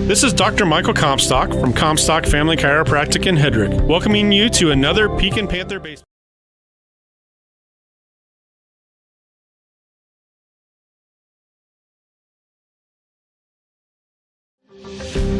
This is Dr. Michael Comstock from Comstock Family Chiropractic in Hedrick, welcoming you to another Pekin Panther Baseball.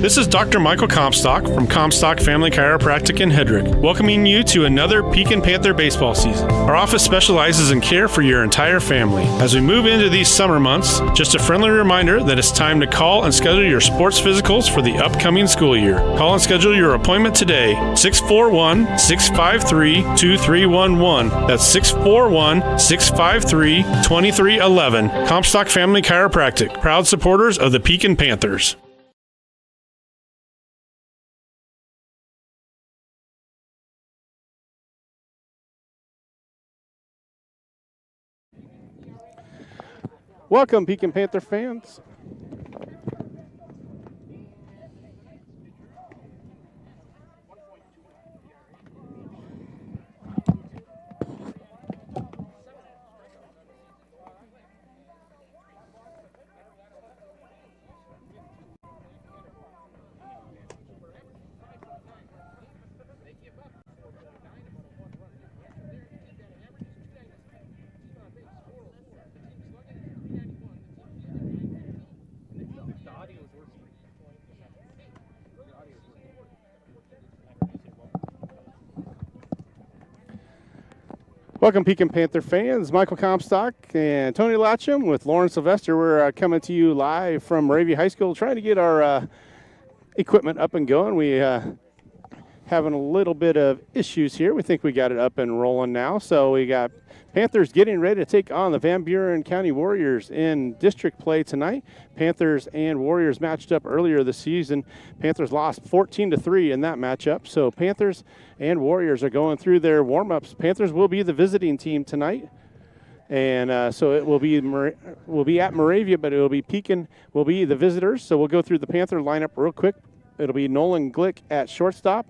This is Dr. Michael Comstock from Comstock Family Chiropractic in Hedrick, welcoming you to another Pekin Panther baseball season. Our office specializes in care for your entire family. As we move into these summer months, just a friendly reminder that it's time to call and schedule your sports physicals for the upcoming school year. Call and schedule your appointment today, 641-653-2311. That's 641-653-2311. Comstock Family Chiropractic, proud supporters of the Pekin Panthers. Welcome, Pekin Panther fans. Welcome, Pekin Panther fans. Michael Comstock and Tony Latcham with Lauren Sylvester. We're coming to you live from Moravia High School, trying to get our equipment up and going. We having a little bit of issues here. We think we got it up and rolling now. So we got Panthers getting ready to take on the Van Buren County Warriors in district play tonight. Panthers and Warriors matched up earlier this season. Panthers lost 14-3 in that matchup. So Panthers and Warriors are going through their warm-ups. Panthers will be the visiting team tonight. And so it will be at Moravia, but it will be Pekin will be the visitors. So we'll go through the Panther lineup real quick. It'll be Nolan Glick at shortstop.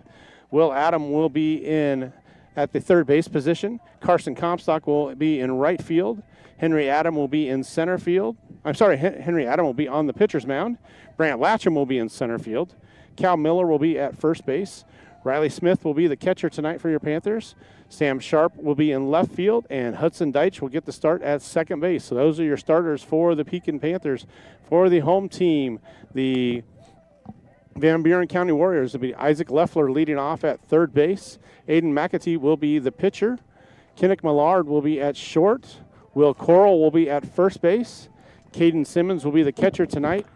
Will Adam will be in at the third base position. Carson Comstock will be in right field. Henry Adam will be in center field. Henry Adam will be on the pitcher's mound. Brant Latcham will be in center field. Cal Miller will be at first base. Riley Smith will be the catcher tonight for your Panthers. Sam Sharp will be in left field, and Hudson Deitch will get the start at second base. So those are your starters for the Pekin Panthers. For the home team, the Van Buren County Warriors will be Isaac Leffler leading off at third base. Aiden McAtee will be the pitcher. Kenneth Millard will be at short. Will Coral will be at first base. Caden Simmons will be the catcher tonight.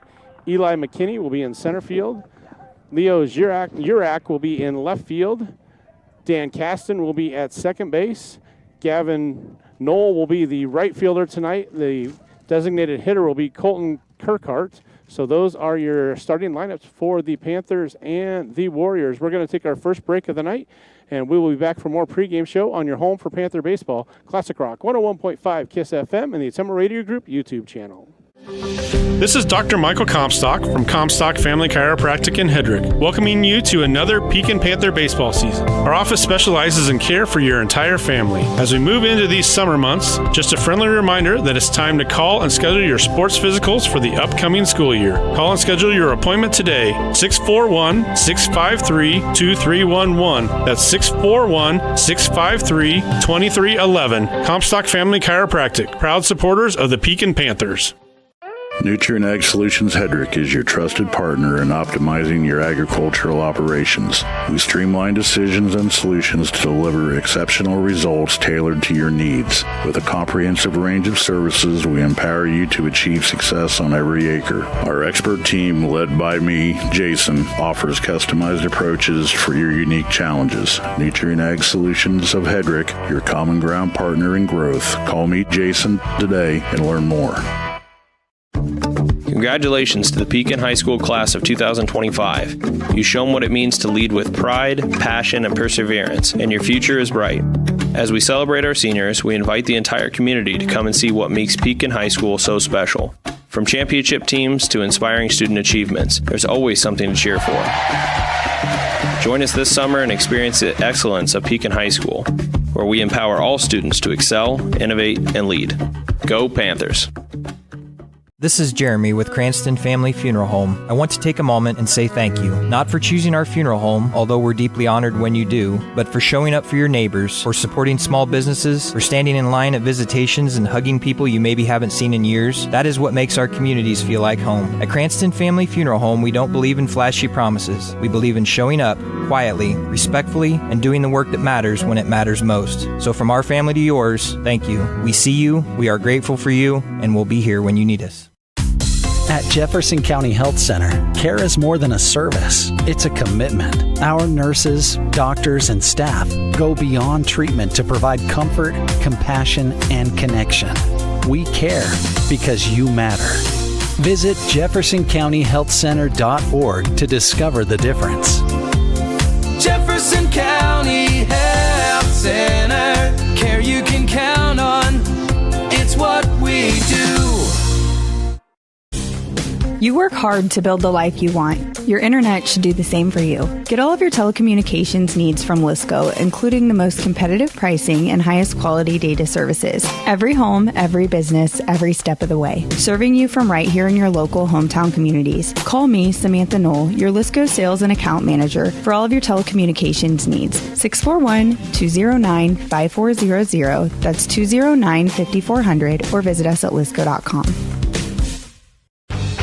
Eli McKinney will be in center field. Leo Urak will be in left field. Dan Caston will be at second base. Gavin Knoll will be the right fielder tonight. The designated hitter will be Colton Kirkhart. So those are your starting lineups for the Panthers and the Warriors. We're going to take our first break of the night, and we will be back for more pregame show on your home for Panther Baseball, Classic Rock 101.5 KISS FM and the Summer Radio Group YouTube channel. This is Dr. Michael Comstock from Comstock Family Chiropractic in Hedrick, welcoming you to another Pekin Panther baseball season. Our office specializes in care for your entire family. As we move into these summer months, just a friendly reminder that it's time to call and schedule your sports physicals for the upcoming school year. Call and schedule your appointment today, 641-653-2311. That's 641-653-2311. Comstock Family Chiropractic, proud supporters of the Pekin Panthers. Nutrient Ag Solutions Hedrick is your trusted partner in optimizing your agricultural operations. We streamline decisions and solutions to deliver exceptional results tailored to your needs. With a comprehensive range of services, we empower you to achieve success on every acre. Our expert team, led by me, Jason, offers customized approaches for your unique challenges. Nutrient Ag Solutions of Hedrick, your common ground partner in growth. Call me Jason today and learn more. Congratulations to the Pekin High School class of 2025. You've shown what it means to lead with pride, passion, and perseverance, and your future is bright. As we celebrate our seniors, we invite the entire community to come and see what makes Pekin High School so special. From championship teams to inspiring student achievements, there's always something to cheer for. Join us this summer and experience the excellence of Pekin High School, where we empower all students to excel, innovate, and lead. Go Panthers! This is Jeremy with Cranston Family Funeral Home. I want to take a moment and say thank you, not for choosing our funeral home, although we're deeply honored when you do, but for showing up for your neighbors, for supporting small businesses, for standing in line at visitations and hugging people you maybe haven't seen in years. That is what makes our communities feel like home. At Cranston Family Funeral Home, we don't believe in flashy promises. We believe in showing up quietly, respectfully, and doing the work that matters when it matters most. So from our family to yours, thank you. We see you, we are grateful for you, and we'll be here when you need us. At Jefferson County Health Center, care is more than a service. It's a commitment. Our nurses, doctors, and staff go beyond treatment to provide comfort, compassion, and connection. We care because you matter. Visit jeffersoncountyhealthcenter.org to discover the difference. Jefferson County Health Center, care you can count on. It's what we do. You work hard to build the life you want. Your internet should do the same for you. Get all of your telecommunications needs from Lisco, including the most competitive pricing and highest quality data services. Every home, every business, every step of the way. Serving you from right here in your local hometown communities. Call me, Samantha Knoll, your Lisco sales and account manager for all of your telecommunications needs. 641-209-5400. That's 209-5400, or visit us at lisco.com.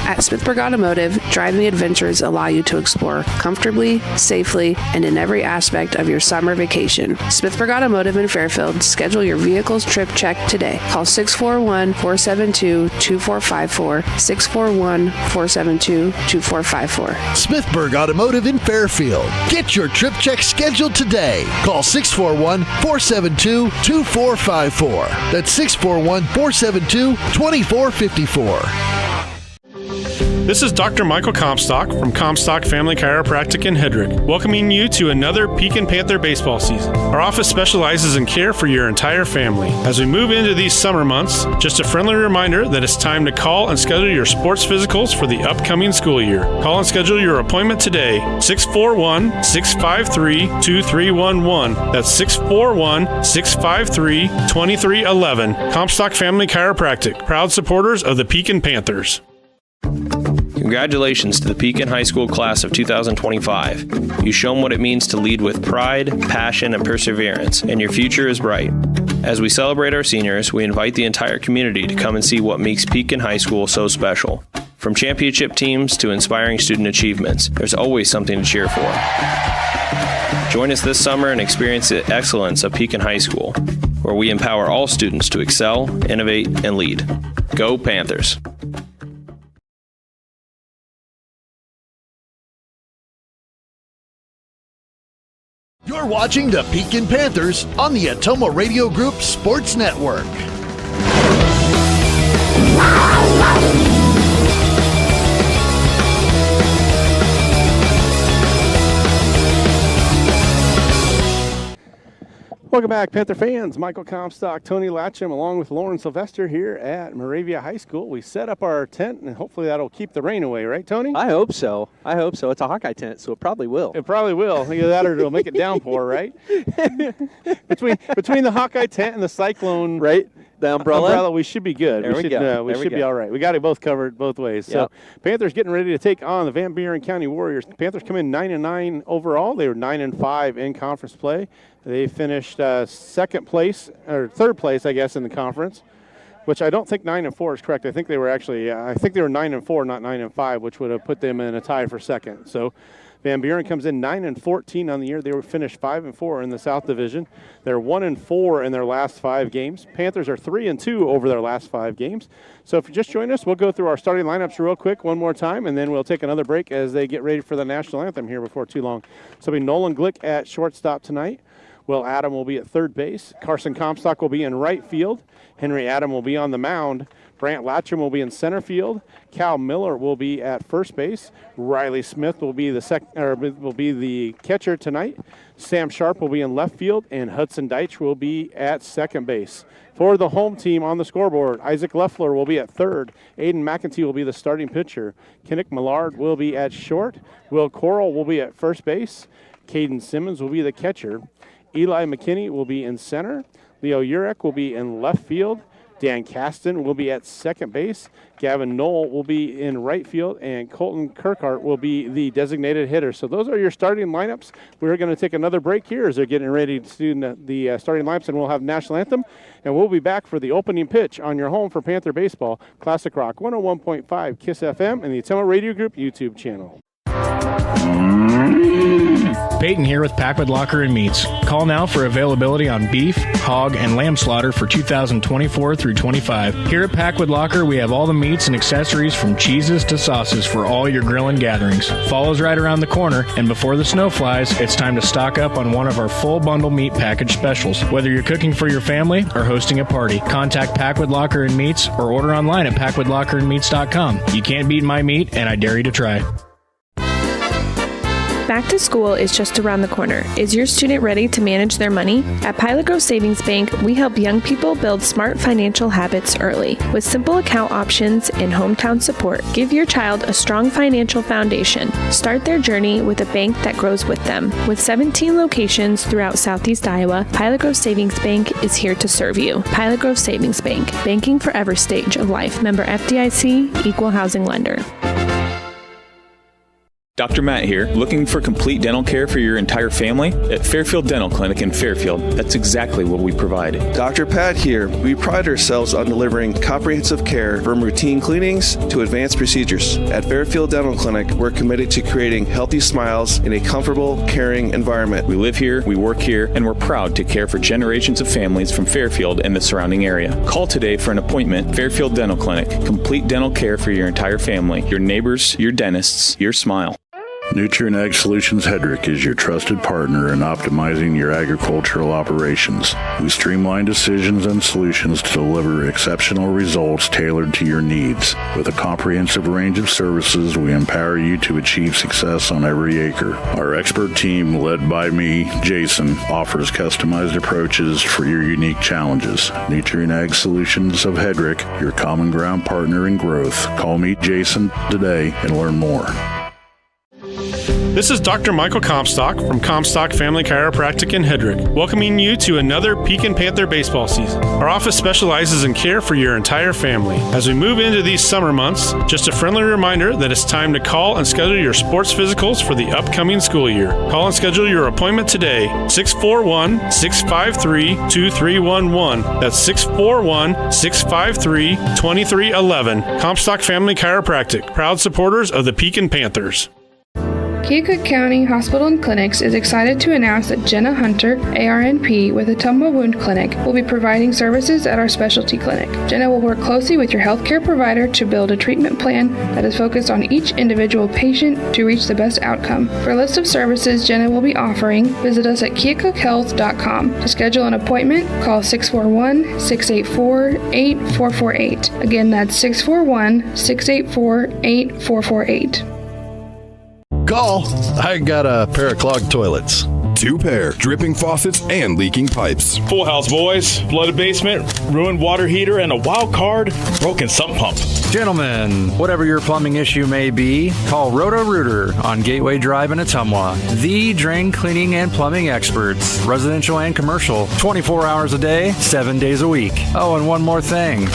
At Smithburg Automotive, driving adventures allow you to explore comfortably, safely, and in every aspect of your summer vacation. Smithburg Automotive in Fairfield. Schedule your vehicle's trip check today. Call 641-472-2454, 641-472-2454. Smithburg Automotive in Fairfield. Get your trip check scheduled today. Call 641-472-2454. That's 641-472-2454. This is Dr. Michael Comstock from Comstock Family Chiropractic in Hedrick, welcoming you to another Pekin Panther baseball season. Our office specializes in care for your entire family. As we move into these summer months, just a friendly reminder that it's time to call and schedule your sports physicals for the upcoming school year. Call and schedule your appointment today, 641-653-2311. That's 641-653-2311. Comstock Family Chiropractic, proud supporters of the Pekin Panthers. Congratulations to the Pekin High School class of 2025. You've shown what it means to lead with pride, passion, and perseverance, and your future is bright. As we celebrate our seniors, we invite the entire community to come and see what makes Pekin High School so special. From championship teams to inspiring student achievements, there's always something to cheer for. Join us this summer and experience the excellence of Pekin High School, where we empower all students to excel, innovate, and lead. Go Panthers! You're watching the Pekin Panthers on the Atomo Radio Group Sports Network. Welcome back, Panther fans. Michael Comstock, Tony Latcham, along with Lauren Sylvester here at Moravia High School. We set up our tent, and hopefully that'll keep the rain away, right, Tony? I hope so. It's a Hawkeye tent, so it probably will. It probably will. Either that or it'll make it downpour, right? Between the Hawkeye tent and the cyclone, right? The umbrella, we should be good. We should be all right. We got it both covered both ways. Yep. So Panthers getting ready to take on the Van Buren County Warriors. Panthers come in 9-9 overall. They were 9-5 in conference play. They finished third place, I guess, in the conference, which I don't think 9-4 is correct. I think they were 9-4, not 9-5, which would have put them in a tie for second. So Van Buren comes in 9-14 on the year. They were finished 5-4 in the South Division. They're 1-4 in their last 5 games. Panthers are 3-2 over their last 5 games. So if you just joined us, we'll go through our starting lineups real quick one more time, and then we'll take another break as they get ready for the national anthem here before too long. So it'll be Nolan Glick at shortstop tonight. Will Adam will be at third base. Carson Comstock will be in right field. Henry Adam will be on the mound. Brant Latcham will be in center field. Cal Miller will be at first base. Riley Smith will be the catcher tonight. Sam Sharp will be in left field, and Hudson Deitch will be at second base. For the home team on the scoreboard, Isaac Leffler will be at third. Aiden McEntee will be the starting pitcher. Kinnick Millard will be at short. Will Coral will be at first base. Caden Simmons will be the catcher. Eli McKinney will be in center. Leo Urek will be in left field. Dan Caston will be at second base. Gavin Knoll will be in right field, and Colton Kirkhart will be the designated hitter. So those are your starting lineups. We're going to take another break here as they're getting ready to do the starting lineups, and we'll have national anthem. And we'll be back for the opening pitch on your home for Panther Baseball, Classic Rock 101.5 KISS FM and the Ottumwa Radio Group YouTube channel. Peyton here with Packwood Locker and Meats. Call now for availability on beef, hog, and lamb slaughter for 2024 through 25. Here at Packwood Locker, we have all the meats and accessories from cheeses to sauces for all your grilling gatherings. Fall's right around the corner, and before the snow flies, it's time to stock up on one of our full bundle meat package specials. Whether you're cooking for your family or hosting a party, contact Packwood Locker and Meats or order online at packwoodlockerandmeats.com. You can't beat my meat, and I dare you to try. Back to school is just around the corner. Is your student ready to manage their money? At Pilot Grove Savings Bank, we help young people build smart financial habits early. With simple account options and hometown support, give your child a strong financial foundation. Start their journey with a bank that grows with them. With 17 locations throughout Southeast Iowa, Pilot Grove Savings Bank is here to serve you. Pilot Grove Savings Bank, banking for every stage of life. Member FDIC, equal housing lender. Dr. Matt here, looking for complete dental care for your entire family? At Fairfield Dental Clinic in Fairfield, that's exactly what we provide. Dr. Pat here. We pride ourselves on delivering comprehensive care from routine cleanings to advanced procedures. At Fairfield Dental Clinic, we're committed to creating healthy smiles in a comfortable, caring environment. We live here, we work here, and we're proud to care for generations of families from Fairfield and the surrounding area. Call today for an appointment. Fairfield Dental Clinic, complete dental care for your entire family, your neighbors, your dentists, your smile. Nutrient Ag Solutions Hedrick is your trusted partner in optimizing your agricultural operations. We streamline decisions and solutions to deliver exceptional results tailored to your needs. With a comprehensive range of services, we empower you to achieve success on every acre. Our expert team, led by me, Jason, offers customized approaches for your unique challenges. Nutrient Ag Solutions of Hedrick, your common ground partner in growth. Call me Jason today and learn more. This is Dr. Michael Comstock from Comstock Family Chiropractic in Hedrick, welcoming you to another Pekin Panther baseball season. Our office specializes in care for your entire family. As we move into these summer months, just a friendly reminder that it's time to call and schedule your sports physicals for the upcoming school year. Call and schedule your appointment today, 641-653-2311. That's 641-653-2311. Comstock Family Chiropractic, proud supporters of the Pekin Panthers. Keokuk County Hospital and Clinics is excited to announce that Jenna Hunter, ARNP with Ottumwa Wound Clinic, will be providing services at our specialty clinic. Jenna will work closely with your healthcare provider to build a treatment plan that is focused on each individual patient to reach the best outcome. For a list of services Jenna will be offering, visit us at keokukhhealth.com. To schedule an appointment, call 641-684-8448. Again, that's 641-684-8448. Call. I got a pair of clogged toilets. 2 pair, dripping faucets, and leaking pipes. Full house, boys. Flooded basement, ruined water heater, and a wild card, broken sump pump. Gentlemen, whatever your plumbing issue may be, call Roto-Rooter on Gateway Drive in Ottumwa. The drain cleaning and plumbing experts, residential and commercial, 24 hours a day, 7 days a week. Oh, and one more thing.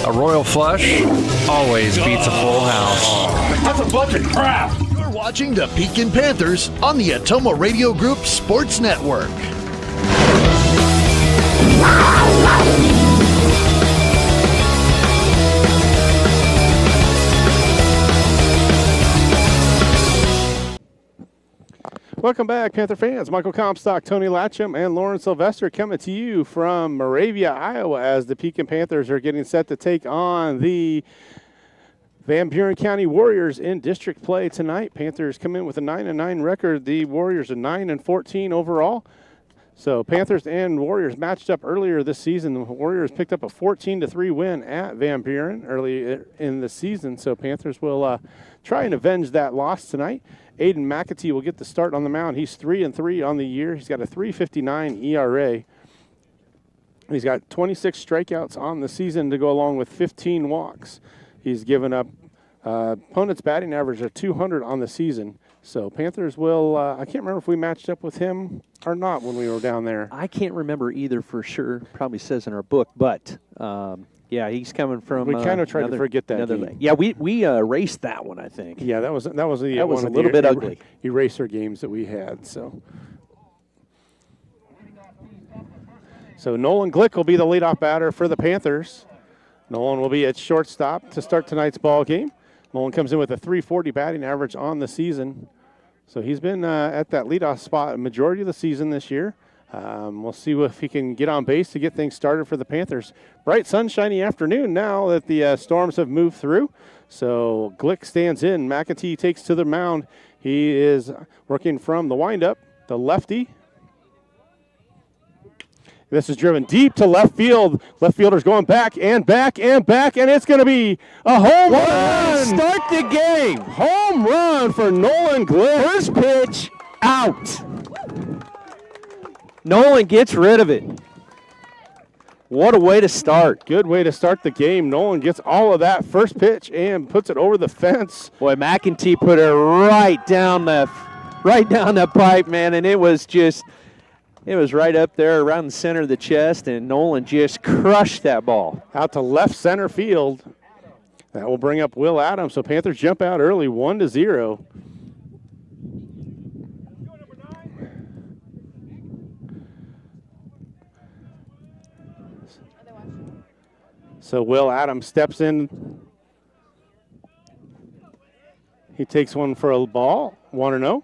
A royal flush always beats a full house. That's a bunch of crap. Watching the Pekin Panthers on the Ottumwa Radio Group Sports Network. Welcome back, Panther fans. Michael Comstock, Tony Latcham, and Lauren Sylvester coming to you from Moravia, Iowa, as the Pekin Panthers are getting set to take on the Van Buren County Warriors in district play tonight. Panthers come in with a 9-9 record. The Warriors are 9-14 overall. So Panthers and Warriors matched up earlier this season. The Warriors picked up a 14-3 win at Van Buren early in the season. So Panthers will try and avenge that loss tonight. Aiden McAtee will get the start on the mound. He's 3-3 on the year. He's got a 3.59 ERA. He's got 26 strikeouts on the season to go along with 15 walks. He's given up opponent's batting average of 200 on the season. So Panthers will, I can't remember if we matched up with him or not when we were down there. I can't remember either for sure. Probably says in our book, but Yeah, he's coming from. We kind of tried to forget that game. Yeah, we raced that one, I think. Yeah, that was that was a one little bit ugly. Eraser games that we had. So Nolan Glick will be the leadoff batter for the Panthers. Nolan will be at shortstop to start tonight's ball game. Nolan comes in with a .340 batting average on the season. So he's been at that leadoff spot a majority of the season this year. We'll see if he can get on base to get things started for the Panthers. Bright, sunshiny afternoon now that the storms have moved through. So Glick stands in. McAtee takes to the mound. He is working from the windup, the lefty. This is driven deep to left field. Left fielder's going back and back and back, and it's going to be a home run. Start the game. Home run for Nolan Glick. First pitch, out. Nolan gets rid of it. What a way to start. Good way to start the game. Nolan gets all of that first pitch and puts it over the fence. Boy, McEntee put it right down the pipe, man, and it was right up there around the center of the chest, and Nolan just crushed that ball. Out to left center field. That will bring up Will Adams. So Panthers jump out early, 1-0. So Will Adams steps in. He takes one for a ball, 1-0.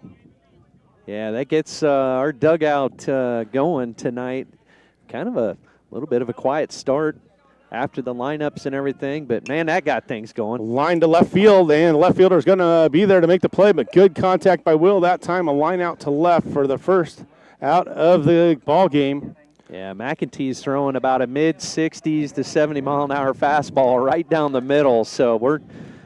Yeah, that gets our dugout going tonight. Kind of a little bit of a quiet start after the lineups and everything, but, man, that got things going. Line to left field, and the left fielder is going to be there to make the play, but good contact by Will that time. A line out to left for the first out of the ball game. Yeah, McEntee's throwing about a mid-60s to 70-mile-an-hour fastball right down the middle, so we're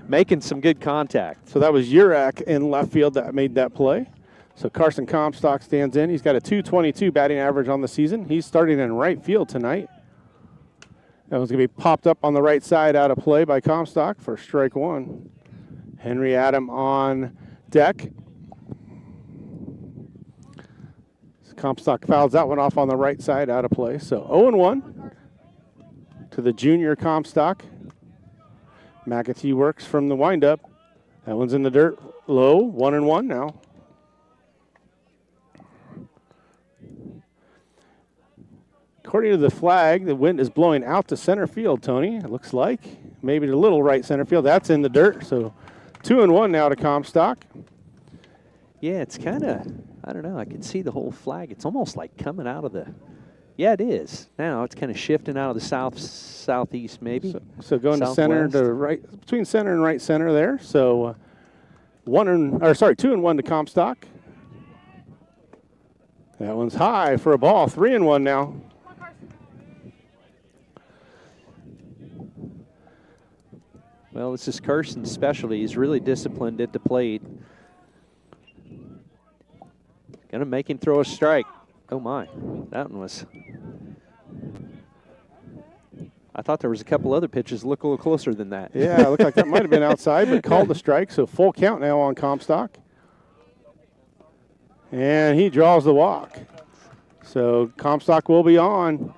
making some good contact. So that was Urak in left field that made that play. So Carson Comstock stands in. He's got a .222 batting average on the season. He's starting in right field tonight. That one's going to be popped up on the right side out of play by Comstock for strike one. Henry Adam on deck. Comstock fouls that one off on the right side out of play. So 0-1 to the junior Comstock. McAtee works from the windup. That one's in the dirt low, 1-1 now. According to the flag, the wind is blowing out to center field, Tony. It looks like maybe to little right center field. That's in the dirt. So 2-1 now to Comstock. Yeah, it's kind of, I don't know, I can see the whole flag. It's almost like coming out of the, yeah, it is. Now it's kind of shifting out of the southeast maybe. So going to center to right, between center and right center there. So 2-1 to Comstock. That one's high for a ball, 3-1 now. Well, this is Carson's specialty. He's really disciplined at the plate. Going to make him throw a strike. Oh, my. That one was... I thought there was a couple other pitches look a little closer than that. Yeah, it looked like that might have been outside, but called the strike. So full count now on Comstock. And he draws the walk. So Comstock will be on.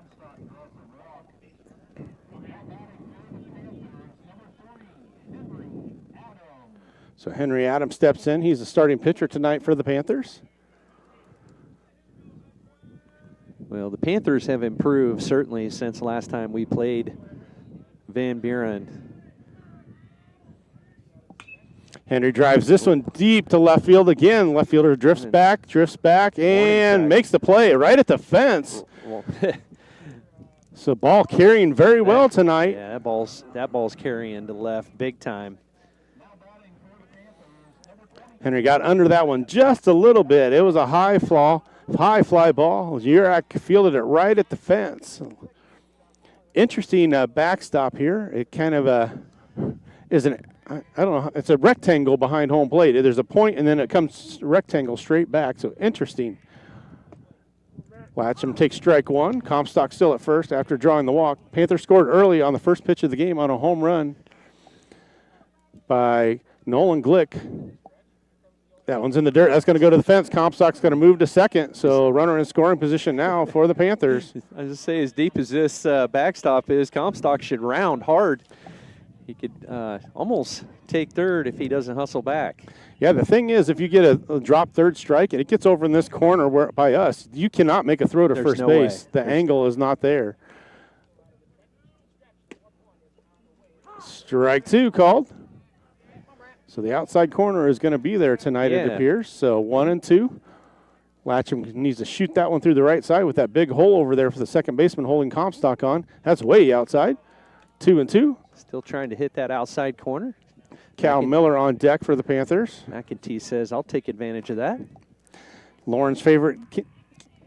So Henry Adams steps in. He's the starting pitcher tonight for the Panthers. Well, the Panthers have improved certainly since the last time we played Van Buren. Henry drives this one deep to left field again. Left fielder drifts back, and makes the play right at the fence. So ball carrying very well tonight. Yeah, that ball's carrying to left big time. Henry got under that one just a little bit. It was a high fly ball. Urak fielded it right at the fence. Interesting backstop here. It kind of is I don't know. It's a rectangle behind home plate. There's a point, and then it comes rectangle straight back. So interesting. Latcham takes strike one. Comstock still at first after drawing the walk. Panthers scored early on the first pitch of the game on a home run by Nolan Glick. That one's in the dirt. That's going to go to the fence. Comstock's going to move to second. So runner in scoring position now for the Panthers. I was just say, as deep as this backstop is, Comstock should round hard. He could almost take third if he doesn't hustle back. Yeah, the thing is, if you get a drop third strike and it gets over in this corner where by us, you cannot make a throw to first base. The angle is not there. Strike two called. So the outside corner is going to be there tonight, it appears. So 1-2. Latcham needs to shoot that one through the right side with that big hole over there for the second baseman holding Comstock on. That's way outside. 2-2. Still trying to hit that outside corner. Cal Miller on deck for the Panthers. McEntee says, I'll take advantage of that. Lauren's favorite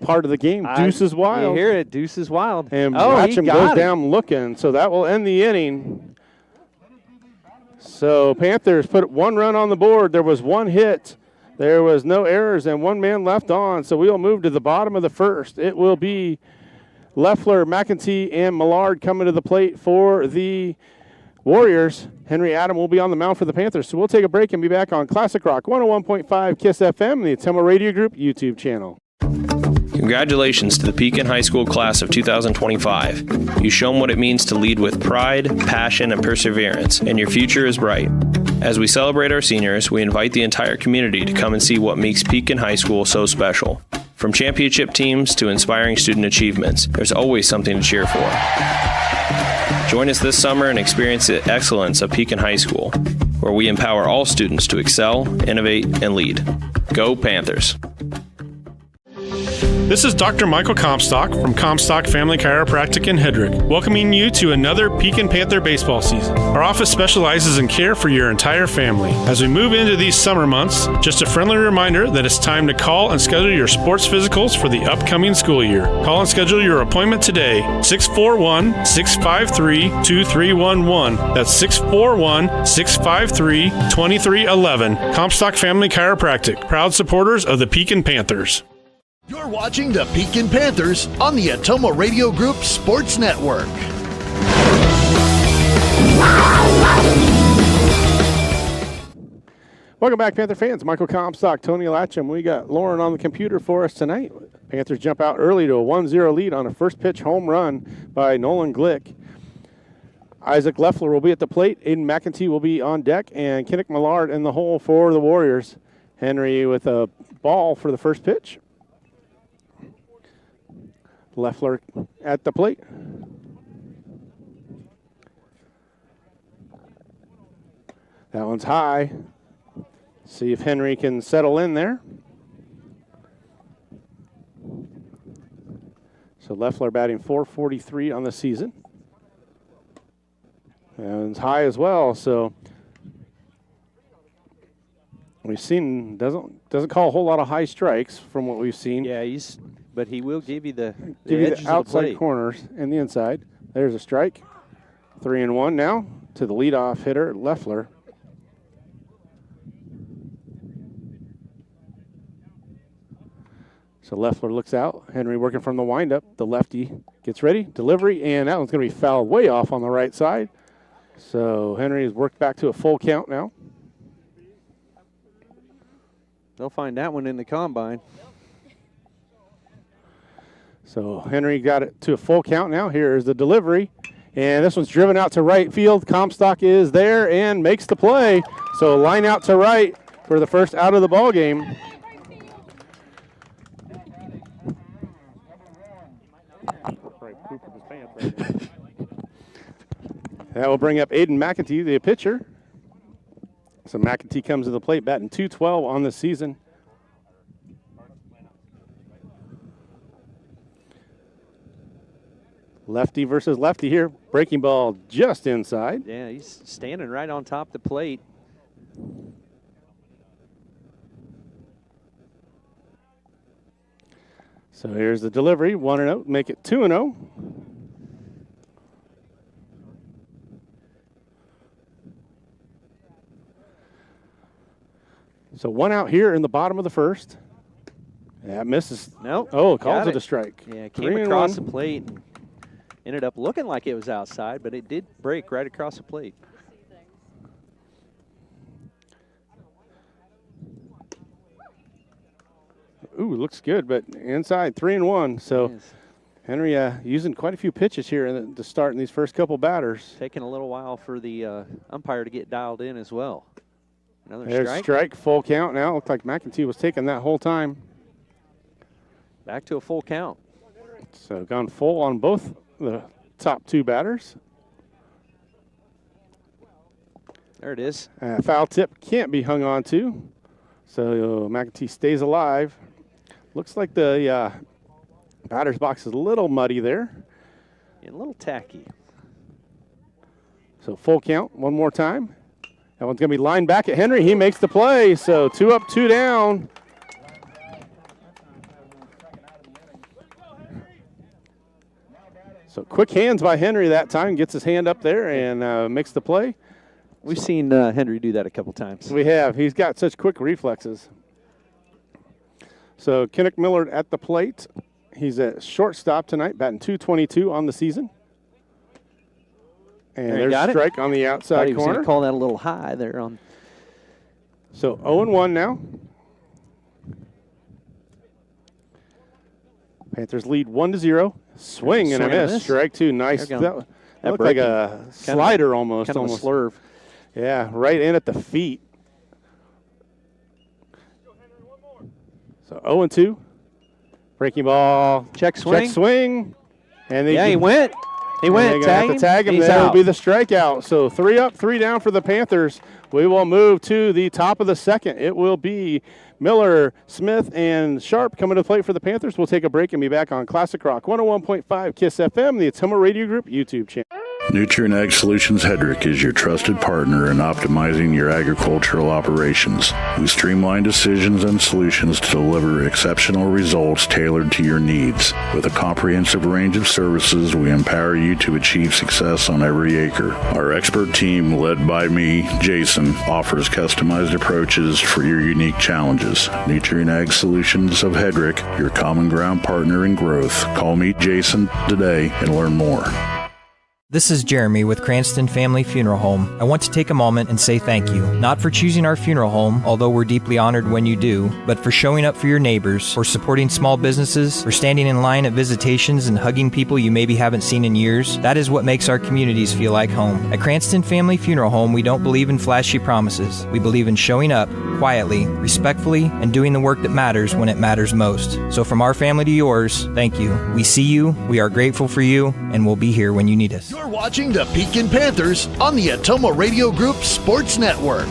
part of the game, Deuce is Wild. You hear it, Deuce is Wild. And Latcham goes down looking, so that will end the inning. So Panthers put 1 run on the board. There was 1 hit. There was no errors and 1 man left on. So we'll move to the bottom of the first. It will be Leffler, McEntee, and Millard coming to the plate for the Warriors. Henry Adam will be on the mound for the Panthers. So we'll take a break and be back on Classic Rock 101.5 KISS FM, the Ottumwa Radio Group YouTube channel. Congratulations to the Pekin High School class of 2025. You shown what it means to lead with pride, passion, and perseverance, and your future is bright. As we celebrate our seniors, we invite the entire community to come and see what makes Pekin High School so special. From championship teams to inspiring student achievements, there's always something to cheer for. Join us this summer and experience the excellence of Pekin High School, where we empower all students to excel, innovate, and lead. Go Panthers! This is Dr. Michael Comstock from Comstock Family Chiropractic in Hedrick, welcoming you to another Pekin Panther baseball season. Our office specializes in care for your entire family. As we move into these summer months, just a friendly reminder that it's time to call and schedule your sports physicals for the upcoming school year. Call and schedule your appointment today, 641-653-2311. That's 641-653-2311. Comstock Family Chiropractic, proud supporters of the Pekin Panthers. You're watching the Pekin Panthers on the Ottumwa Radio Group Sports Network. Welcome back, Panther fans. Michael Comstock, Tony Latcham. We got Lauren on the computer for us tonight. Panthers jump out early to a 1-0 lead on a first pitch home run by Nolan Glick. Isaac Leffler will be at the plate. Aiden McEntee will be on deck, and Kinnick Millard in the hole for the Warriors. Henry with a ball for the first pitch. Leffler at the plate. That one's high. See if Henry can settle in there. So Leffler batting .443 on the season. And it's high as well, so we've seen doesn't call a whole lot of high strikes from what we've seen. Yeah, but he will give you the outside corners and the inside. There's a strike. 3-1 now to the leadoff hitter, Leffler. So Leffler looks out. Henry working from the windup. The lefty gets ready. Delivery, and that one's going to be fouled way off on the right side. So Henry has worked back to a full count now. They'll find that one in the combine. So Henry got it to a full count now. Here's the delivery. And this one's driven out to right field. Comstock is there and makes the play. So line out to right for the first out of the ball game. That will bring up Aiden McEntee, the pitcher. So McEntee comes to the plate batting .212 on the season. Lefty versus lefty here. Breaking ball just inside. Yeah, he's standing right on top of the plate. So here's the delivery. 1-0. Make it 2-0. So one out here in the bottom of the first. That misses. Nope. Oh, calls it a strike. Yeah, it came across the plate. And ended up looking like it was outside, but it did break right across the plate. Ooh, looks good, but inside 3-1. So Henry using quite a few pitches here to start in these first couple batters. Taking a little while for the umpire to get dialed in as well. Another There's strike, full count now. Looked like McEntee was taking that whole time. Back to a full count. So gone full on both the top two batters. There it is. Foul tip can't be hung on to. So McEntee stays alive. Looks like the batter's box is a little muddy there. And a little tacky. So full count one more time. That one's going to be lined back at Henry. He makes the play. So 2 up, 2 down. So quick hands by Henry that time. Gets his hand up there and makes the play. We've seen Henry do that a couple times. We have. He's got such quick reflexes. So Kenneth Miller at the plate. He's at shortstop tonight, batting .222 on the season. And there's a strike on the outside he was corner. gonna call that a little high there on. So 0-1 now. Panthers lead 1-0. Swing and a miss. Strike 2. Nice. That looked like a slider almost. Kind of a slurve. Yeah, right in at the feet. So 0-2. Breaking ball. Check swing. Check swing. And he went. He went. Tag him. Tag him. That'll be the strikeout. So 3 up, 3 down for the Panthers. We will move to the top of the second. It will be Miller, Smith, and Sharp coming to the plate for the Panthers. We'll take a break and be back on Classic Rock 101.5 KISS FM, the Ottumwa Radio Group YouTube channel. Nutrient Ag Solutions Hedrick is your trusted partner in optimizing your agricultural operations. We streamline decisions and solutions to deliver exceptional results tailored to your needs. With a comprehensive range of services, we empower you to achieve success on every acre. Our expert team, led by me, Jason, offers customized approaches for your unique challenges. Nutrient Ag Solutions of Hedrick, your common ground partner in growth. Call me Jason today and learn more. This is Jeremy with Cranston Family Funeral Home. I want to take a moment and say thank you, not for choosing our funeral home, although we're deeply honored when you do, but for showing up for your neighbors, for supporting small businesses, for standing in line at visitations and hugging people you maybe haven't seen in years. That is what makes our communities feel like home. At Cranston Family Funeral Home, we don't believe in flashy promises. We believe in showing up quietly, respectfully, and doing the work that matters when it matters most. So from our family to yours, thank you. We see you, we are grateful for you, and we'll be here when you need us. You're watching the Pekin Panthers on the Ottumwa Radio Group Sports Network.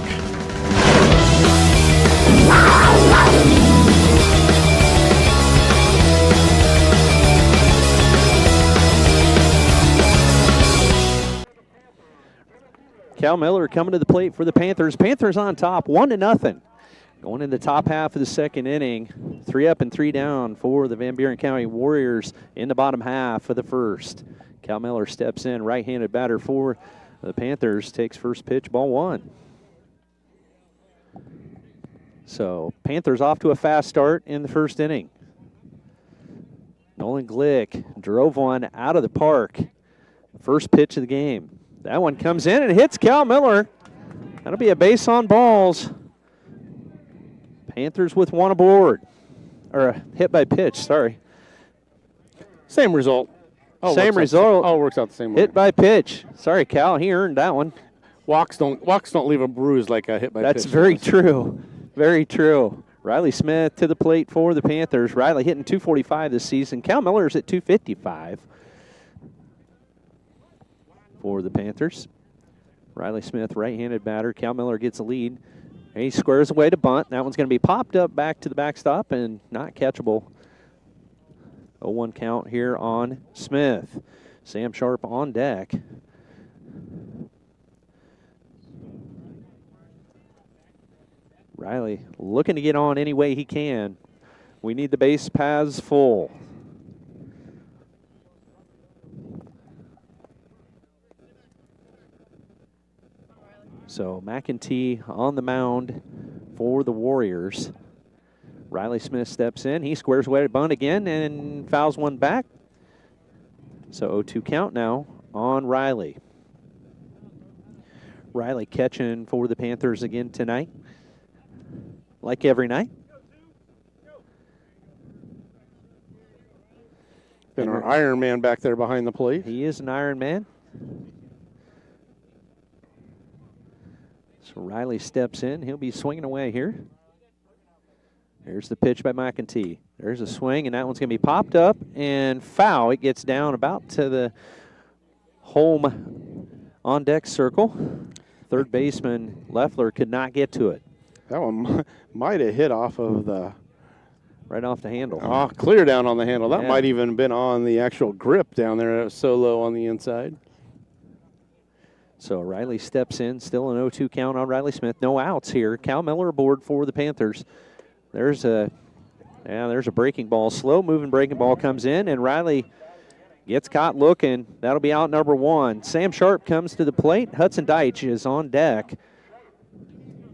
Cal Miller coming to the plate for the Panthers. Panthers on top, 1-0. Going in the top half of the second inning. 3 up and 3 down for the Van Buren County Warriors in the bottom half of the first. Cal Miller steps in, right-handed batter for the Panthers, takes first pitch, ball 1. So Panthers off to a fast start in the first inning. Nolan Glick drove one out of the park. First pitch of the game. That one comes in and hits Cal Miller. That'll be a base on balls. Panthers with one aboard. Or a hit by pitch, sorry. Same result. Same result. Works out the same way. Hit by pitch. Sorry, Cal, he earned that one. Walks don't leave a bruise like a hit by pitch. That's very true. Very true. Riley Smith to the plate for the Panthers. Riley hitting .245 this season. Cal Miller's at .255 for the Panthers. Riley Smith, right-handed batter. Cal Miller gets a lead. And he squares away to bunt. That one's going to be popped up back to the backstop and not catchable. 0-1 count here on Smith. Sam Sharp on deck. Riley looking to get on any way he can. We need the base paths full. So McEntee on the mound for the Warriors. Riley Smith steps in. He squares away to bunt again and fouls one back. So 0-2 count now on Riley. Riley catching for the Panthers again tonight. Like every night. Been our Iron Man back there behind the plate. He is an Iron Man. So Riley steps in. He'll be swinging away here. Here's the pitch by McEntee. There's a swing, and that one's going to be popped up and foul. It gets down about to the home on-deck circle. Third baseman Leffler could not get to it. That one might have hit off of the... Right off the handle. Oh, clear down on the handle. That Yeah. might even have been on the actual grip down there. It was so low on the inside. So Riley steps in. Still an 0-2 count on Riley Smith. No outs here. Cal Miller aboard for the Panthers. There's a breaking ball. Slow-moving breaking ball comes in, and Riley gets caught looking. That'll be out number 1. Sam Sharp comes to the plate. Hudson Deitch is on deck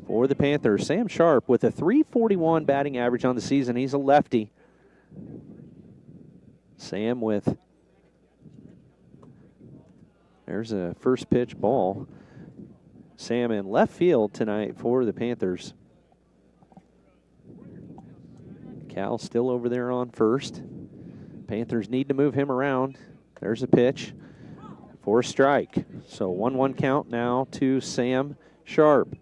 for the Panthers. Sam Sharp with a .341 batting average on the season. He's a lefty. Sam with, there's a first pitch ball. Sam in left field tonight for the Panthers. Cal still over there on first. Panthers need to move him around. There's a pitch for a strike. So 1-1 count now to Sam Sharp.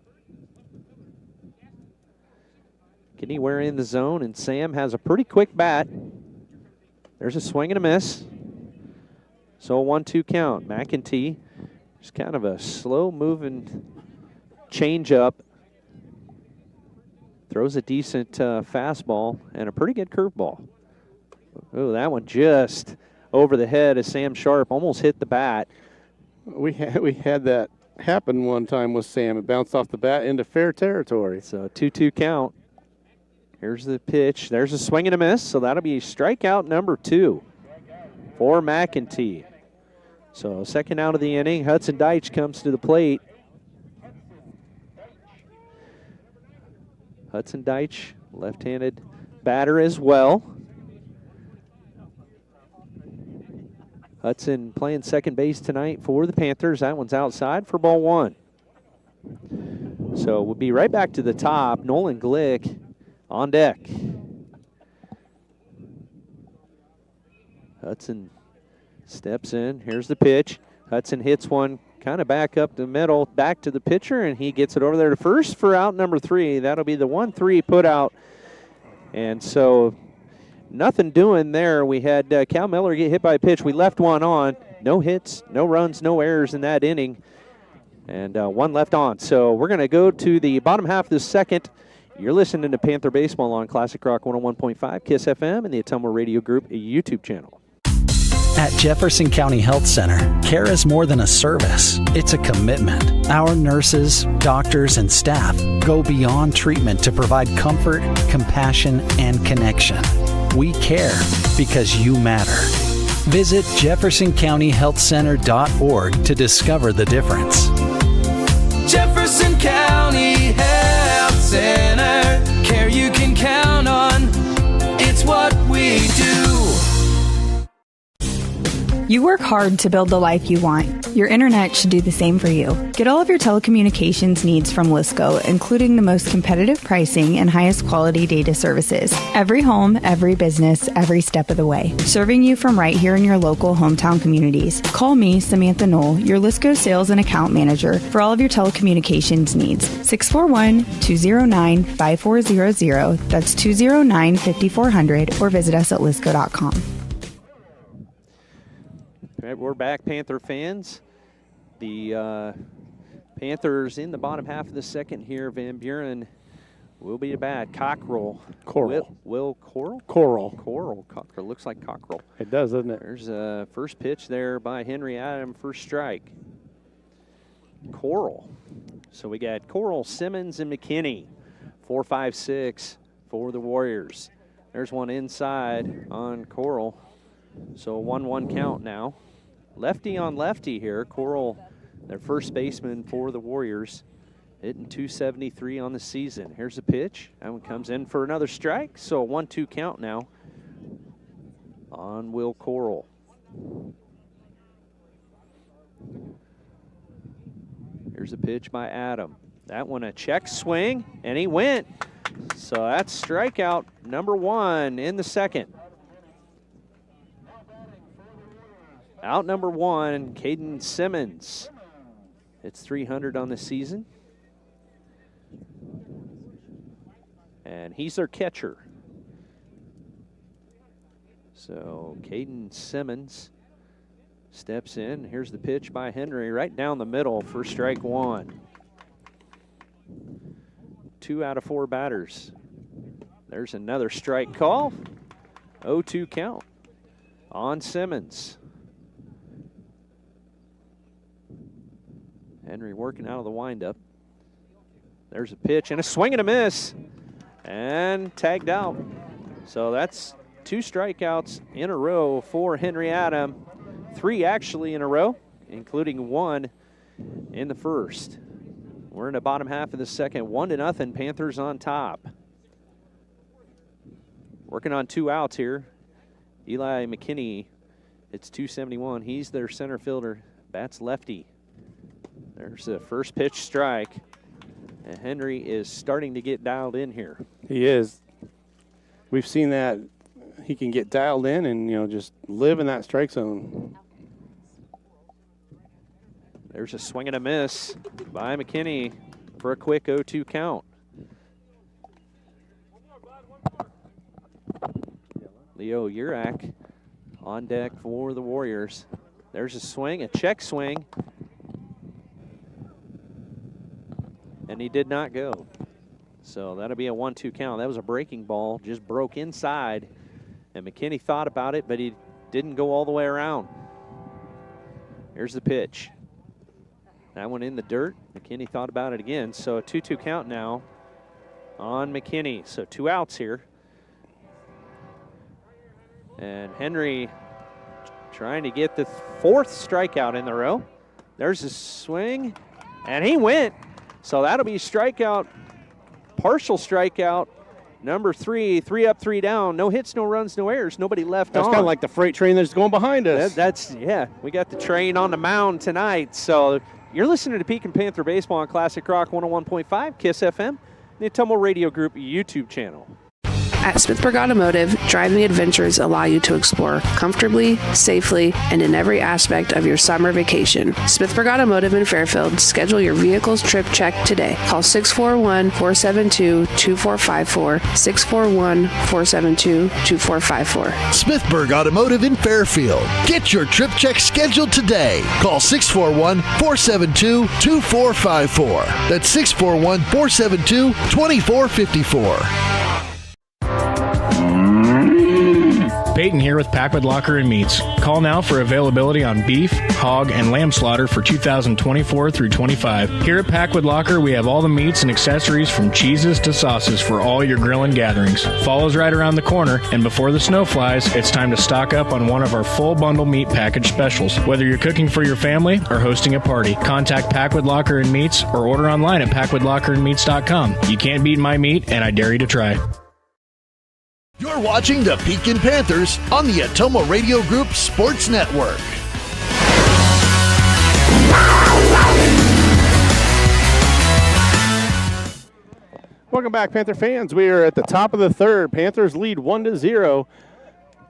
Anywhere in the zone, and Sam has a pretty quick bat. There's a swing and a miss. So a 1-2 count. McEntee, just kind of a slow-moving changeup. Throws a decent fastball and a pretty good curveball. Oh, that one just over the head of Sam Sharp, almost hit the bat. We had that happen one time with Sam. It bounced off the bat into fair territory. So 2-2 count. Here's the pitch. There's a swing and a miss, so that'll be strikeout number 2 for McEntee. So second out of the inning, Hudson Deitch comes to the plate. Hudson Deitch, left-handed batter as well. Hudson playing second base tonight for the Panthers. That one's outside for ball 1. So we'll be right back to the top. Nolan Glick on deck. Hudson steps in. Here's the pitch. Hudson hits one kind of back up the middle, back to the pitcher, and he gets it over there to first for out number 3. That'll be the 1-3 put out. And so nothing doing there. We had Cal Miller get hit by a pitch. We left one on. No hits, no runs, no errors in that inning. And one left on. So we're going to go to the bottom half of the second. You're listening to Panther Baseball on Classic Rock 101.5, KISS FM, and the Ottumwa Radio Group YouTube channel. At Jefferson County Health Center, care is more than a service. It's a commitment. Our nurses, doctors, and staff go beyond treatment to provide comfort, compassion, and connection. We care because you matter. Visit jeffersoncountyhealthcenter.org to discover the difference. Jefferson County Health Center, care you can count on. It's what we do. You work hard to build the life you want. Your internet should do the same for you. Get all of your telecommunications needs from Lisco, including the most competitive pricing and highest quality data services. Every home, every business, every step of the way. Serving you from right here in your local hometown communities. Call me, Samantha Knoll, your Lisco sales and account manager for all of your telecommunications needs. 641-209-5400. That's 209-5400, or visit us at lisco.com. We're back, Panther fans. The Panthers in the bottom half of the second here. Van Buren will be a bat. Cockrell. Coral. Will Coral? Coral. Cockrell. Looks like Cockrell. It does, doesn't it? There's a first pitch there by Henry Adam for strike. Coral. So we got Coral, Simmons, and McKinney. 4, 5, 6 for the Warriors. There's one inside on Coral. So 1-1 count now. Lefty on lefty here. Coral, their first baseman for the Warriors, hitting .273 on the season. Here's a pitch. That one comes in for another strike. So a 1-2 count now on Will Coral. Here's a pitch by Adam. That one a check swing, and he went. So that's strikeout number 1 in the second. Out number 1, Caden Simmons. It's 300 on the season. And he's their catcher. So Caden Simmons steps in. Here's the pitch by Henry right down the middle for strike 1. 2 out of 4 batters. There's another strike call. 0-2 count on Simmons. Henry working out of the windup. There's a pitch and a swing and a miss. And tagged out. So that's 2 strikeouts in a row for Henry Adam. 3 actually in a row, including 1 in the first. We're in the bottom half of the second. 1-0, Panthers on top. Working on 2 outs here. Eli McKinney, it's 271. He's their center fielder. Bats lefty. There's the first pitch strike. And Henry is starting to get dialed in here. He is. We've seen that he can get dialed in and, just live in that strike zone. There's a swing and a miss by McKinney for a quick 0-2 count. Leo Urak on deck for the Warriors. There's a swing, a check swing. And he did not go. So that'll be a 1-2 count. That was a breaking ball, just broke inside. And McKinney thought about it, but he didn't go all the way around. Here's the pitch. That one in the dirt. McKinney thought about it again. So a 2-2 count now on McKinney. So 2 outs here. And Henry trying to get the 4th strikeout in the row. There's a swing, and he went. So that'll be strikeout, partial strikeout, number 3, 3 up, 3 down. No hits, no runs, no errors. Nobody left That's on. kind of like the freight train that's going behind us. Yeah, we got the train on the mound tonight. So you're listening to Pekin Panther Baseball on Classic Rock 101.5, KISS FM, the Ottumwa Radio Group YouTube channel. At Smithburg Automotive, driving adventures allow you to explore comfortably, safely, and in every aspect of your summer vacation. Smithburg Automotive in Fairfield. Schedule your vehicle's trip check today. Call 641-472-2454, 641-472-2454. Smithburg Automotive in Fairfield. Get your trip check scheduled today. Call 641-472-2454. That's 641-472-2454. Peyton here with Packwood Locker and Meats. Call now for availability on beef, hog, and lamb slaughter for 2024 through 25. Here at Packwood Locker, we have all the meats and accessories from cheeses to sauces for all your grilling gatherings. Fall's right around the corner, and before the snow flies, it's time to stock up on one of our full bundle meat package specials. Whether you're cooking for your family or hosting a party, contact Packwood Locker and Meats or order online at PackwoodLockerandMeats.com. You can't beat my meat, and I dare you to try. You're watching the Pekin Panthers on the Ottumwa Radio Group Sports Network. Welcome back, Panther fans. We are at the top of the third. Panthers lead 1-0.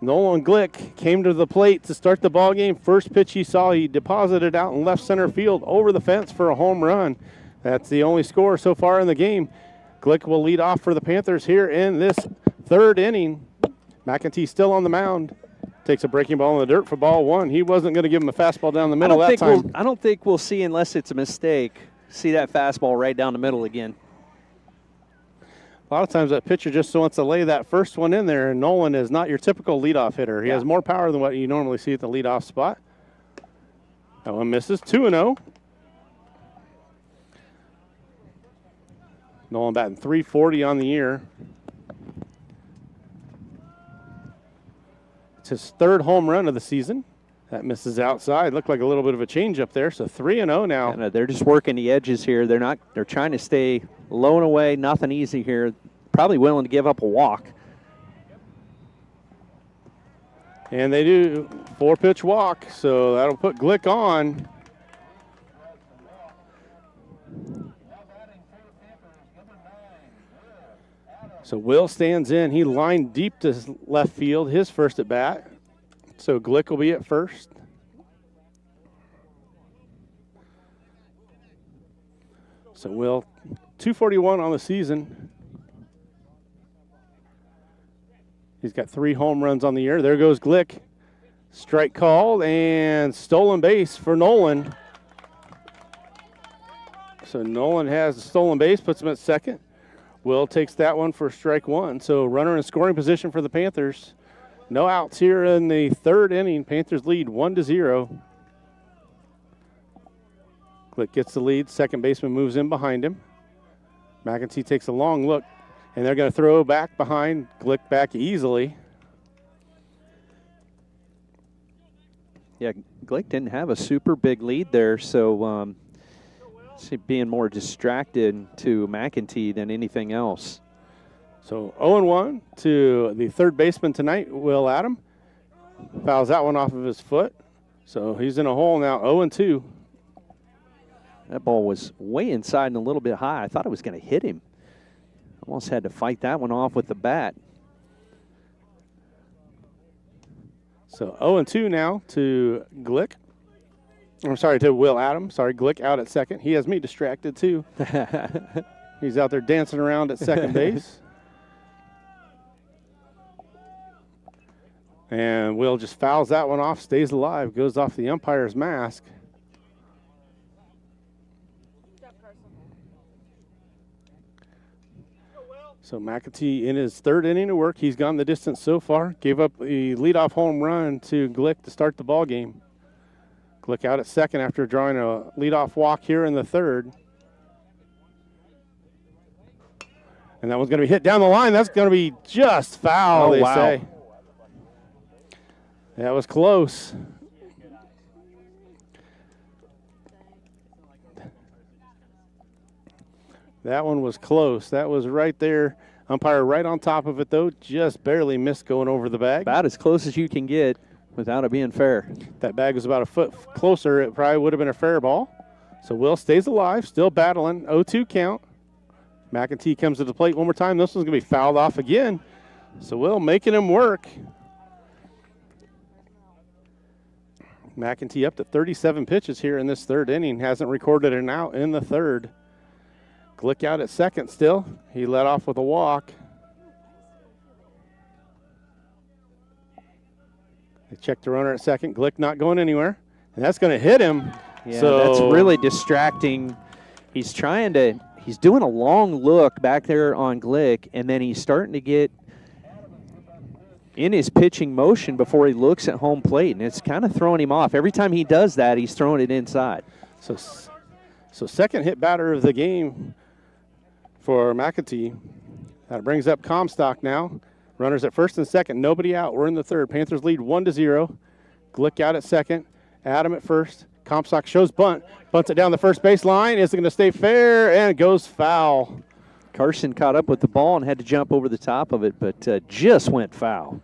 Nolan Glick came to the plate to start the ball game. First pitch he saw, he deposited out in left center field over the fence for a home run. That's the only score so far in the game. Glick will lead off for the Panthers here in this third inning. McEntee still on the mound. Takes a breaking ball in the dirt for ball 1. He wasn't going to give him a fastball down the middle that time. I don't think we'll see, unless it's a mistake, see that fastball right down the middle again. A lot of times that pitcher just wants to lay that first one in there, and Nolan is not your typical leadoff hitter. He has more power than what you normally see at the leadoff spot. That one misses. 2-0. Nolan batting .340 on the year. It's his 3rd home run of the season. That misses outside. Looked like a little bit of a change up there. So 3-0 now. And they're just working the edges here. They're trying to stay low and away. Nothing easy here. Probably willing to give up a walk. And they do 4-pitch walk. So that'll put Glick on. So Will stands in. He lined deep to left field, his first at bat. So Glick will be at first. So Will, 241 on the season. He's got 3 home runs on the year. There goes Glick. Strike called and stolen base for Nolan. So Nolan has the stolen base, puts him at second. Will takes that one for strike 1. So runner in scoring position for the Panthers. No outs here in the 3rd inning. Panthers lead 1-0. Glick gets the lead. Second baseman moves in behind him. McEntee takes a long look, and they're going to throw back behind. Glick back easily. Yeah, Glick didn't have a super big lead there, so being more distracted to McEntee than anything else. So 0-1 to the third baseman tonight, Will Adam. Fouls that one off of his foot. So he's in a hole now, 0-2. That ball was way inside and a little bit high. I thought it was going to hit him. Almost had to fight that one off with the bat. So 0-2 now to Glick. I'm sorry, to Will Adam. Sorry, Glick out at second. He has me distracted too. He's out there dancing around at second base. And Will just fouls that one off, stays alive, goes off the umpire's mask. So McEntee in his 3rd inning of work. He's gone the distance so far. Gave up the leadoff home run to Glick to start the ball game. Glick out at second after drawing a leadoff walk here in the 3rd. And that one's going to be hit down the line. That's going to be just foul, they say. That was close. That one was close. That was right there. Umpire right on top of it, though. Just barely missed going over the bag. About as close as you can get without it being fair. That bag was about a foot closer. It probably would have been a fair ball. So Will stays alive, still battling. 0-2 count. McEntee comes to the plate one more time. This one's going to be fouled off again. So Will making him work. McEntee up to 37 pitches here in this 3rd inning. Hasn't recorded an out in the 3rd. Glick out at second still. He led off with a walk. They check the runner at second. Glick not going anywhere. And that's going to hit him. Yeah, so that's really distracting. He's doing a long look back there on Glick, and then he's starting to get in his pitching motion before he looks at home plate, and it's kind of throwing him off. Every time he does that, he's throwing it inside. So second hit batter of the game for McEntee. That brings up Comstock now. Runners at first and second, nobody out. We're in the 3rd. Panthers lead 1-0. Glick out at second. Adam at first. Comstock shows bunt. Bunts it down the first base line. Is it going to stay fair? And it goes foul. Carson caught up with the ball and had to jump over the top of it, but just went foul.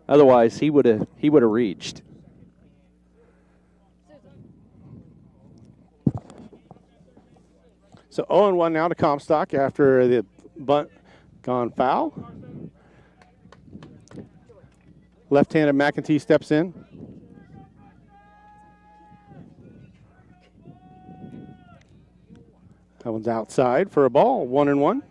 Otherwise, he would have reached. So 0-1 now to Comstock after the bunt gone foul. Left-handed McEntee steps in. That one's outside for a ball, 1-1.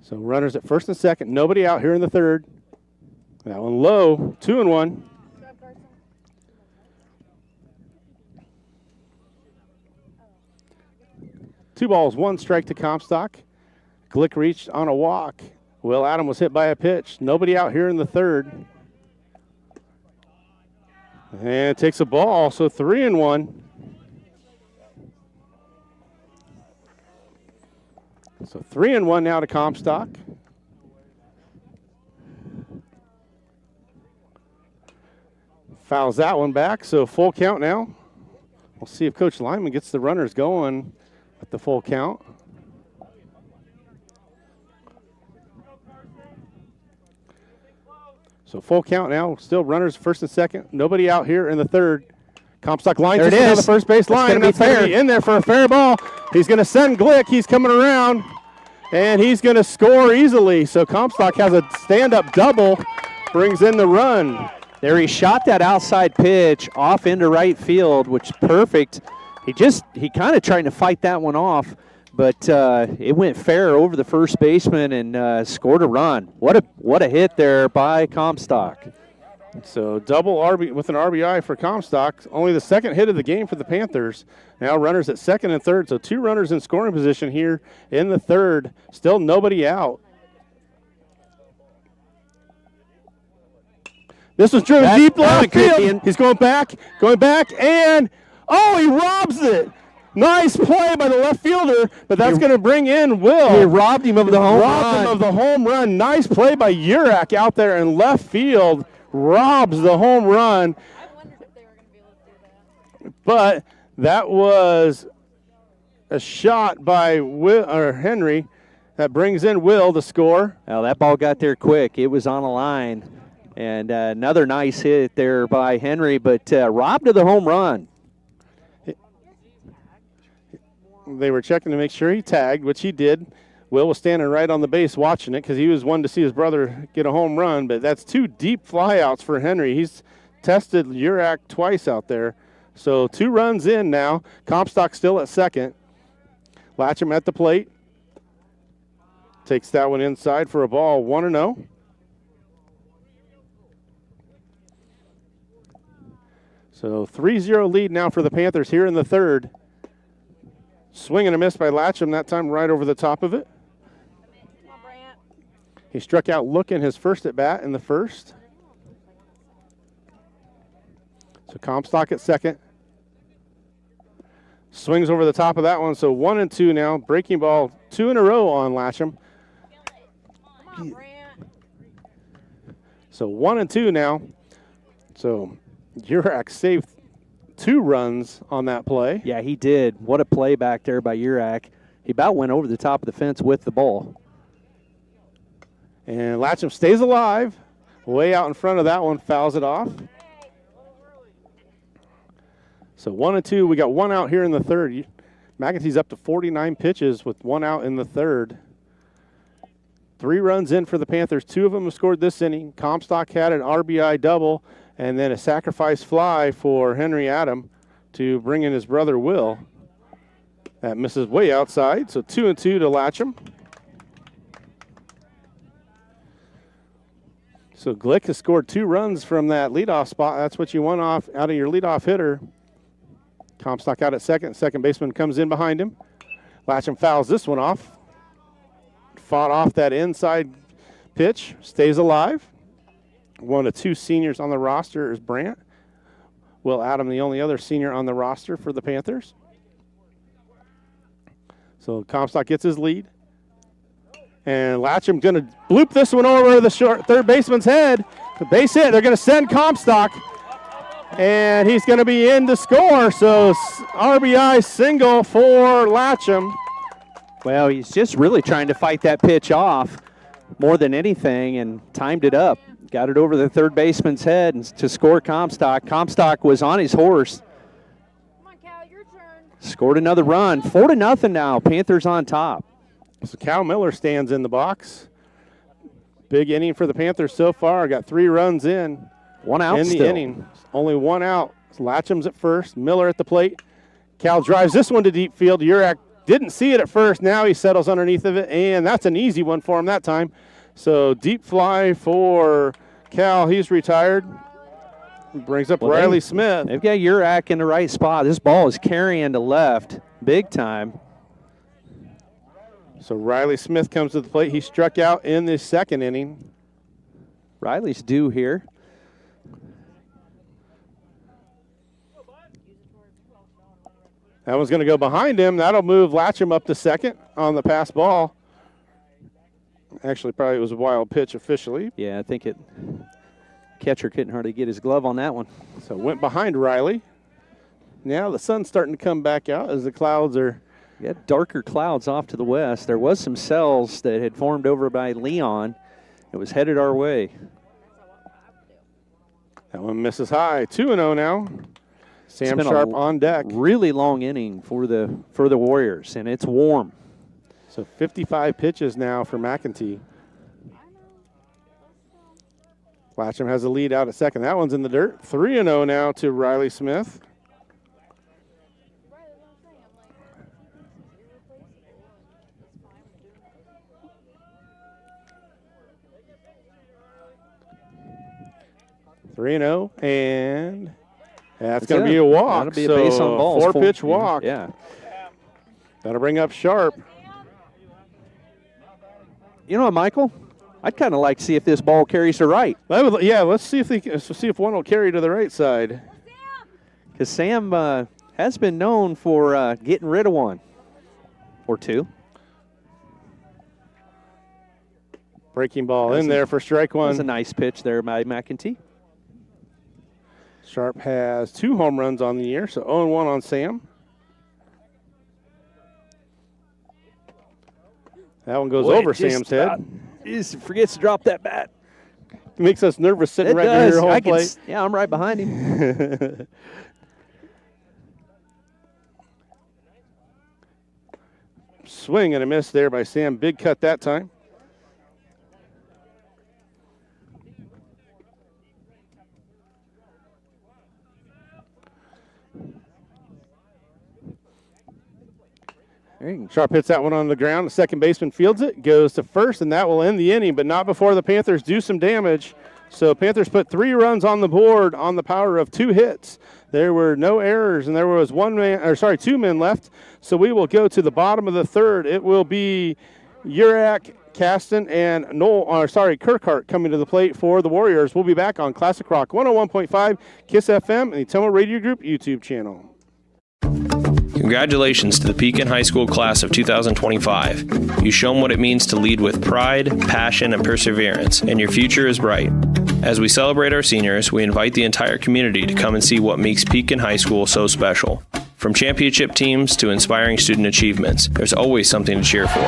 So runners at first and second, nobody out here in the 3rd. That one low, 2-1. Two balls, one strike to Comstock. Glick reached on a walk. Will Adam was hit by a pitch. Nobody out here in the 3rd. And takes a ball, so 3-1. So 3-1 now to Comstock. Fouls that one back, so full count now. We'll see if Coach Lyman gets the runners going at the full count. So full count now. Still runners first and second. Nobody out here in the 3rd. Comstock lines it on the first base line. That's going to be in there for a fair ball. He's going to send Glick. He's coming around, and he's going to score easily. So Comstock has a stand-up double, brings in the run. There he shot that outside pitch off into right field, which is perfect. He kind of trying to fight that one off, but it went fair over the first baseman and scored a run. What a hit there by Comstock. So double RB with an RBI for Comstock. Only the second hit of the game for the Panthers. Now runners at second and third. So 2 runners in scoring position here in the third. Still nobody out. This was driven deep left field. He's going back, and he robs it. Nice play by the left fielder, but that's going to bring in Will. He robbed him of the home run. Nice play by Urak out there in left field. Robs the home run. But that was a shot by Henry that brings in Will to score. Well, that ball got there quick. It was on a line. And another nice hit there by Henry, but robbed of the home run. They were checking to make sure he tagged, which he did. Will was standing right on the base watching it because he was one to see his brother get a home run, but that's 2 deep flyouts for Henry. He's tested Urak twice out there. So 2 runs in now. Comstock still at second. Latcham at the plate. Takes that one inside for a ball, 1-0. So 3-0 lead now for the Panthers here in the third. Swing and a miss by Latcham, that time right over the top of it. He struck out looking his first at bat in the first. So Comstock at second. Swings over the top of that one, so 1-2 now. Breaking ball 2 in a row on Latcham. So 1-2 now. So Urak saved 2 runs on that play. Yeah, he did. What a play back there by Urak. He about went over the top of the fence with the ball. And Latcham stays alive. Way out in front of that one, fouls it off. So 1-2. We got 1 out here in the third. McEntee's up to 49 pitches with 1 out in the third. 3 runs in for the Panthers. 2 of them have scored this inning. Comstock had an RBI double and then a sacrifice fly for Henry Adam to bring in his brother Will. That misses way outside, so 2-2 to Latcham. So Glick has scored 2 runs from that leadoff spot. That's what you want out of your leadoff hitter. Comstock out at second. Second baseman comes in behind him. Latcham fouls this one off. Fought off that inside pitch. Stays alive. 1 of 2 seniors on the roster is Brandt. Will Adam, the only other senior on the roster for the Panthers. So Comstock gets his lead. And Latcham going to bloop this one over the short third baseman's head. The base hit. They're going to send Comstock. And he's going to be in to score. So RBI single for Latcham. Well, he's just really trying to fight that pitch off more than anything and timed it up. Got it over the third baseman's head and to score Comstock. Comstock was on his horse. Come on, Cal, your turn. Scored another run. 4-0 now. Panthers on top. So Cal Miller stands in the box. Big inning for the Panthers so far. Got 3 runs in. 1 out in the still. inning. Only 1 out. Latcham's at first. Miller at the plate. Cal drives this one to deep field. Urak didn't see it at first. Now he settles underneath of it, and that's an easy one for him that time. So deep fly for Cal. He's retired. Brings up Riley Smith. They've got Urak in the right spot. This ball is carrying to left big time. So Riley Smith comes to the plate. He struck out in the second inning. Riley's due here. That one's going to go behind him. That'll move Latcham up to second on the pass ball. Actually, probably it was a wild pitch officially. Yeah, I think catcher couldn't hardly get his glove on that one. So went behind Riley. Now the sun's starting to come back out as the clouds are. We got darker clouds off to the west. There was some cells that had formed over by Leon. It was headed our way. That one misses high. 2-0 now. Sam Sharp on deck. Really long inning for the Warriors, and it's warm. So 55 pitches now for McEntee. Latcham has a lead out at second. That one's in the dirt. 3-0 now to Riley Smith. And that's going to be a walk. That'll be a base on balls. 4-pitch walk. Yeah. That'll bring up Sharp. You know what, Michael? I'd kind of like to see if this ball carries to right. Yeah, let's see if one will carry to the right side. Because Sam has been known for getting rid of one or two. Breaking ball in there for strike one. That's a nice pitch there by McEntee. Sharp has 2 home runs on the year, so 0-1 on Sam. That one goes over Sam's head. He just forgets to drop that bat. It makes us nervous sitting right near your home plate. Yeah, I'm right behind him. Swing and a miss there by Sam. Big cut that time. Sharp hits that one on the ground. The second baseman fields it, goes to first, and that will end the inning, but not before the Panthers do some damage. So Panthers put 3 runs on the board on the power of 2 hits. There were no errors, and there was 2 men left. So we will go to the bottom of the third. It will be Urak, Caston, and Kirkhart coming to the plate for the Warriors. We'll be back on Classic Rock 101.5 KISS FM and the Tomo Radio Group YouTube channel. Congratulations to the Pekin High School class of 2025. You shown what it means to lead with pride, passion, and perseverance, and your future is bright. As we celebrate our seniors, we invite the entire community to come and see what makes Pekin High School so special. From championship teams to inspiring student achievements, there's always something to cheer for.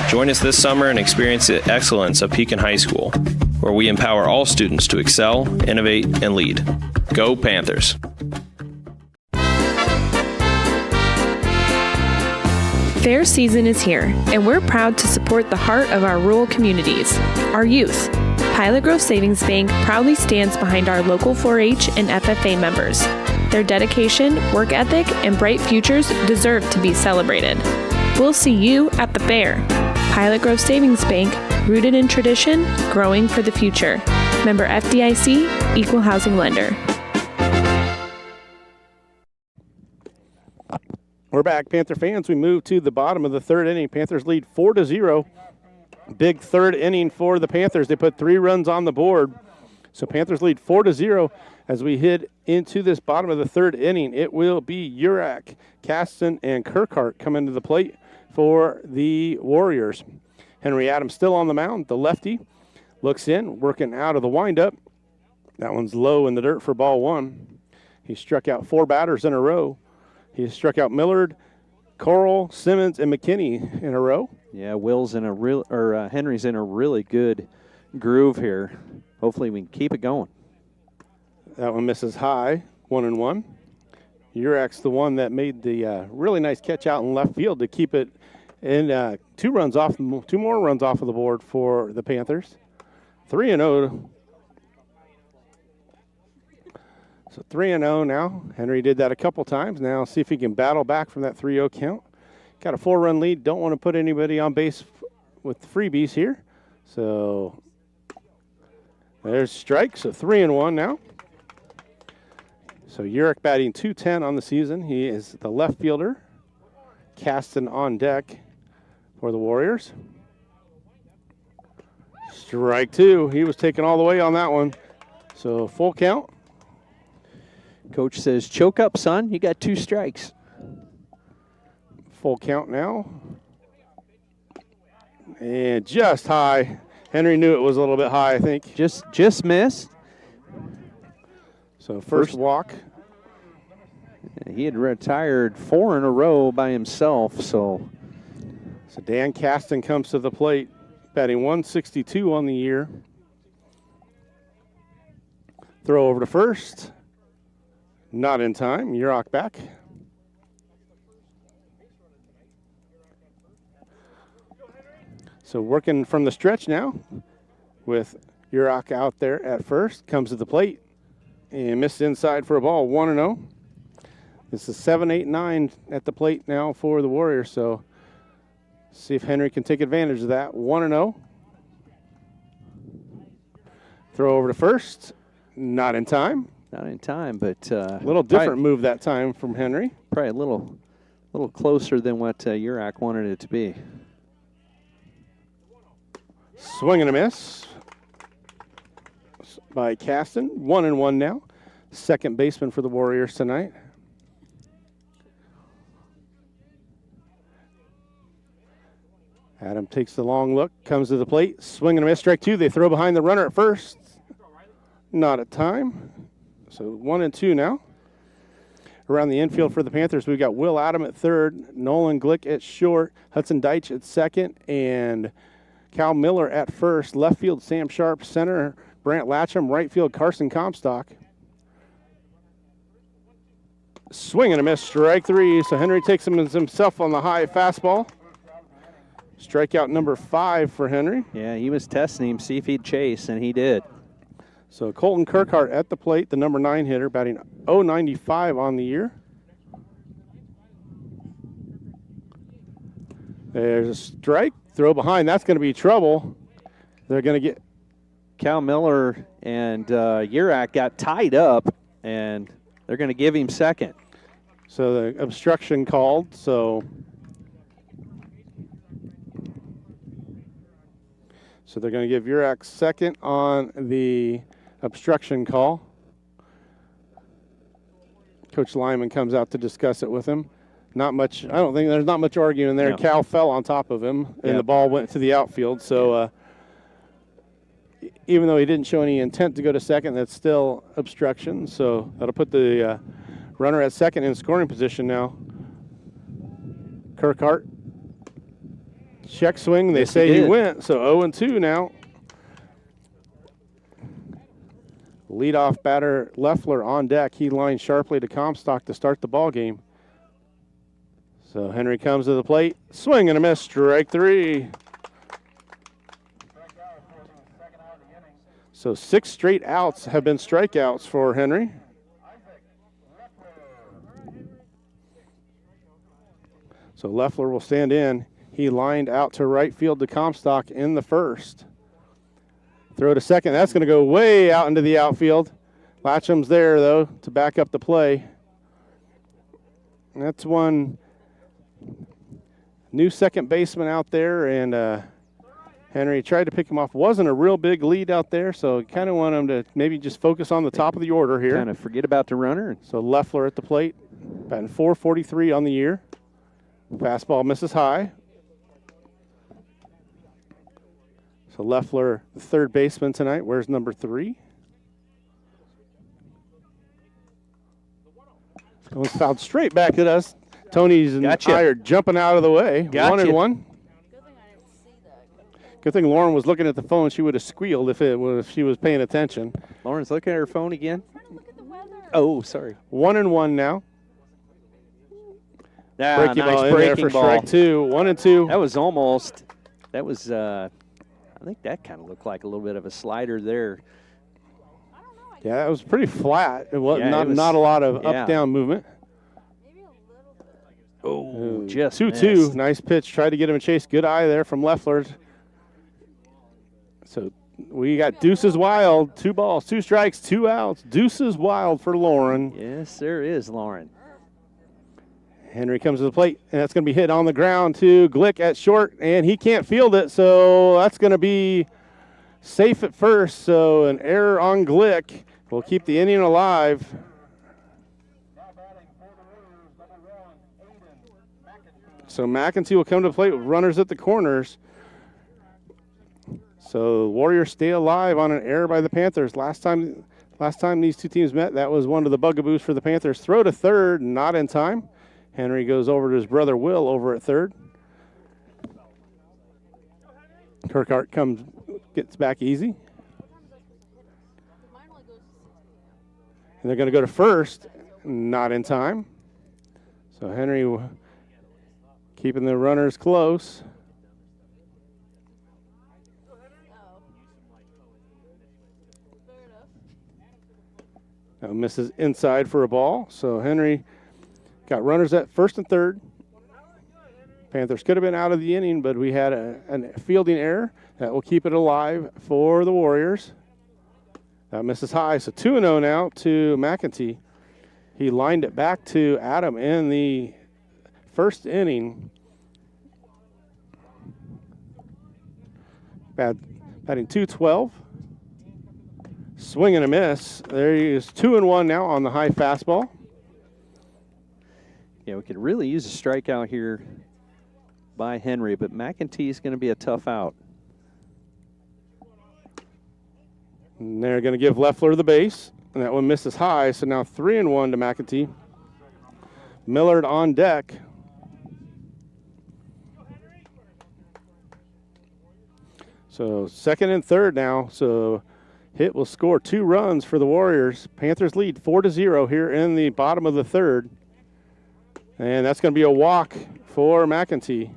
Join us this summer and experience the excellence of Pekin High School, where we empower all students to excel, innovate, and lead. Go Panthers! Fair season is here, and we're proud to support the heart of our rural communities, our youth. Pilot Grove Savings Bank proudly stands behind our local 4-H and FFA members. Their dedication, work ethic, and bright futures deserve to be celebrated. We'll see you at the fair. Pilot Grove Savings Bank, rooted in tradition, growing for the future. Member FDIC, Equal Housing Lender. We're back, Panther fans. We move to the bottom of the third inning. Panthers lead 4-0. Big third inning for the Panthers. They put 3 runs on the board. So Panthers lead 4-0 as we head into this bottom of the third inning. It will be Urak, Caston, and Kirkhart coming to the plate for the Warriors. Henry Adams still on the mound. The lefty looks in, working out of the windup. That one's low in the dirt for ball 1. He struck out 4 batters in a row. He struck out Millard, Coral, Simmons, and McKinney in a row. Yeah, Henry's in a really good groove here. Hopefully we can keep it going. That one misses high, 1-1. Urak's the one that made the really nice catch out in left field to keep it in 2 more runs off of the board for the Panthers. 3-0. So 3-0 now. Henry did that a couple times. Now see if he can battle back from that 3-0 count. Got a 4-run lead. Don't want to put anybody on base with freebies here. So there's strike. So 3-1 now. So Urak batting .210 on the season. He is the left fielder. Caston on deck for the Warriors. Strike 2. He was taken all the way on that one. So full count. Coach says, choke up, son. You got 2 strikes. Full count now. And just high. Henry knew it was a little bit high, I think. Just missed. So first walk. He had retired 4 in a row by himself. So Dan Caston comes to the plate, batting .162 on the year. Throw over to first. Not in time. Urak back. So working from the stretch now with Urach out there at first, comes to the plate, and missed inside for a ball, 1-0. This is 7, 8, 9 at the plate now for the Warriors, so see if Henry can take advantage of that. 1-0. Throw over to first. Not in time. Not in time, but a little different move that time from Henry. Probably a little closer than what Urach wanted it to be. Swing and a miss by Caston. 1-1 now. Second baseman for the Warriors tonight. Adam takes the long look, comes to the plate, swing and a miss, strike two. They throw behind the runner at first. Not at time. So 1-2 now. Around the infield for the Panthers, we've got Will Adam at third, Nolan Glick at short, Hudson Deitch at second, and Cal Miller at first. Left field, Sam Sharp. Center, Brant Latcham. Right field, Carson Comstock. Swing and a miss, strike three. So Henry takes him himself on the high fastball. Strikeout number 5 for Henry. Yeah, he was testing him, see if he'd chase, and he did. So Colton Kirkhart at the plate, the number 9 hitter, batting .095 on the year. There's a strike. Throw behind. That's going to be trouble. They're going to get... Cal Miller and Urach got tied up, and they're going to give him second. So the obstruction called, so they're going to give Urach second on the obstruction call. Coach Lyman comes out to discuss it with him. Not much, I don't think there's not much arguing there. No. Cal fell on top of him, and the ball went to the outfield. So even though he didn't show any intent to go to second, that's still obstruction. So that'll put the runner at second in scoring position now. Kirkhart. Check swing. They say he went. So 0-2 now. Leadoff batter Leffler on deck. He lined sharply to Comstock to start the ball game. So Henry comes to the plate. Swing and a miss. Strike three. So 6 straight outs have been strikeouts for Henry. So Leffler will stand in. He lined out to right field to Comstock in the first. Throw to second. That's going to go way out into the outfield. Latcham's there, though, to back up the play. That's one new second baseman out there, and Henry tried to pick him off. Wasn't a real big lead out there, so kind of want him to maybe just focus on the top of the order here. Kind of forget about the runner. So Leffler at the plate, batting .443 on the year. Fastball misses high. So Leffler, the third baseman tonight. Where's number 3? Going fouled straight back at us. Tony's and I are jumping out of the way. 1-1. Good thing Lauren was looking at the phone. She would have squealed if she was paying attention. Lauren's looking at her phone again. Oh, sorry. 1-1 now. Nice ball in breaking there for ball. Strike 2. 1-2. That was almost. That was. I think that kind of looked like a little bit of a slider there. Yeah, it was pretty flat. It was not a lot of up-down movement. Oh, just 2-2. Nice pitch. Tried to get him a chase. Good eye there from Leffler. So we got deuces wild. 2 balls, 2 strikes, 2 outs. Deuces wild for Lauren. Yes, there is, Lauren. Henry comes to the plate, and that's going to be hit on the ground to Glick at short, and he can't field it, so that's going to be safe at first. So an error on Glick will keep the inning alive. So McEntee will come to the plate with runners at the corners. So Warriors stay alive on an error by the Panthers. Last time these two teams met, that was one of the bugaboos for the Panthers. Throw to third, not in time. Henry goes over to his brother Will over at third. Kirkhart gets back easy. And they're going to go to first, not in time. So Henry keeping the runners close. That misses inside for a ball. So Henry got runners at first and third. Panthers could have been out of the inning, but we had a fielding error that will keep it alive for the Warriors. That misses high, so 2-0 now to McEntee. He lined it back to Adam in the first inning. Batting .212. Swing and a miss. There he is, 2-1 now on the high fastball. Yeah, we could really use a strikeout here by Henry, but McEntee is going to be a tough out. And they're going to give Leffler the base, and that one misses high, so now 3-1 to McEntee. Millard on deck. So second and third now, so Hit will score 2 runs for the Warriors. Panthers lead 4-0 here in the bottom of the third. And that's going to be a walk for McEntee.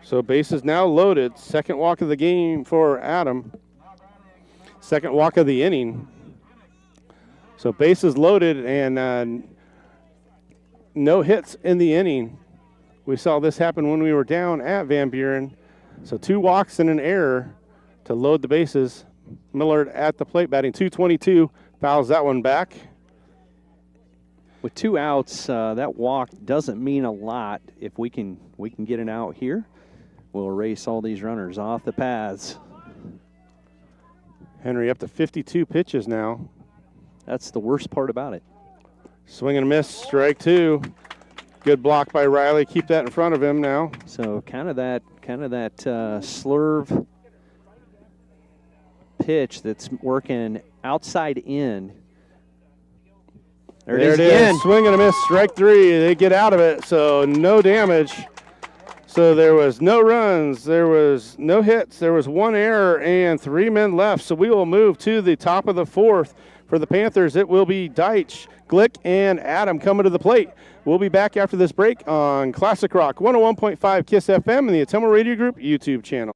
So bases now loaded. Second walk of the game for Adam. Second walk of the inning. So bases loaded and no hits in the inning. We saw this happen when we were down at Van Buren. So 2 walks and an error to load the bases. Millard at the plate batting .222. Fouls that one back. With 2 outs, that walk doesn't mean a lot. If we can get an out here, we'll erase all these runners off the paths. Henry up to 52 pitches now. That's the worst part about it. Swing and a miss, strike 2. Good block by Riley. Keep that in front of him now. So kind of that slurve pitch that's working outside in. There it is again. Swing and a miss, strike 3. They get out of it, so no damage. So there was no runs, there was no hits, there was 1 error, and 3 men left. So we will move to the top of the 4th. For the Panthers, it will be Deitch, Glick, and Adam coming to the plate. We'll be back after this break on Classic Rock 101.5 KISS FM and the Ottumwa Radio Group YouTube channel.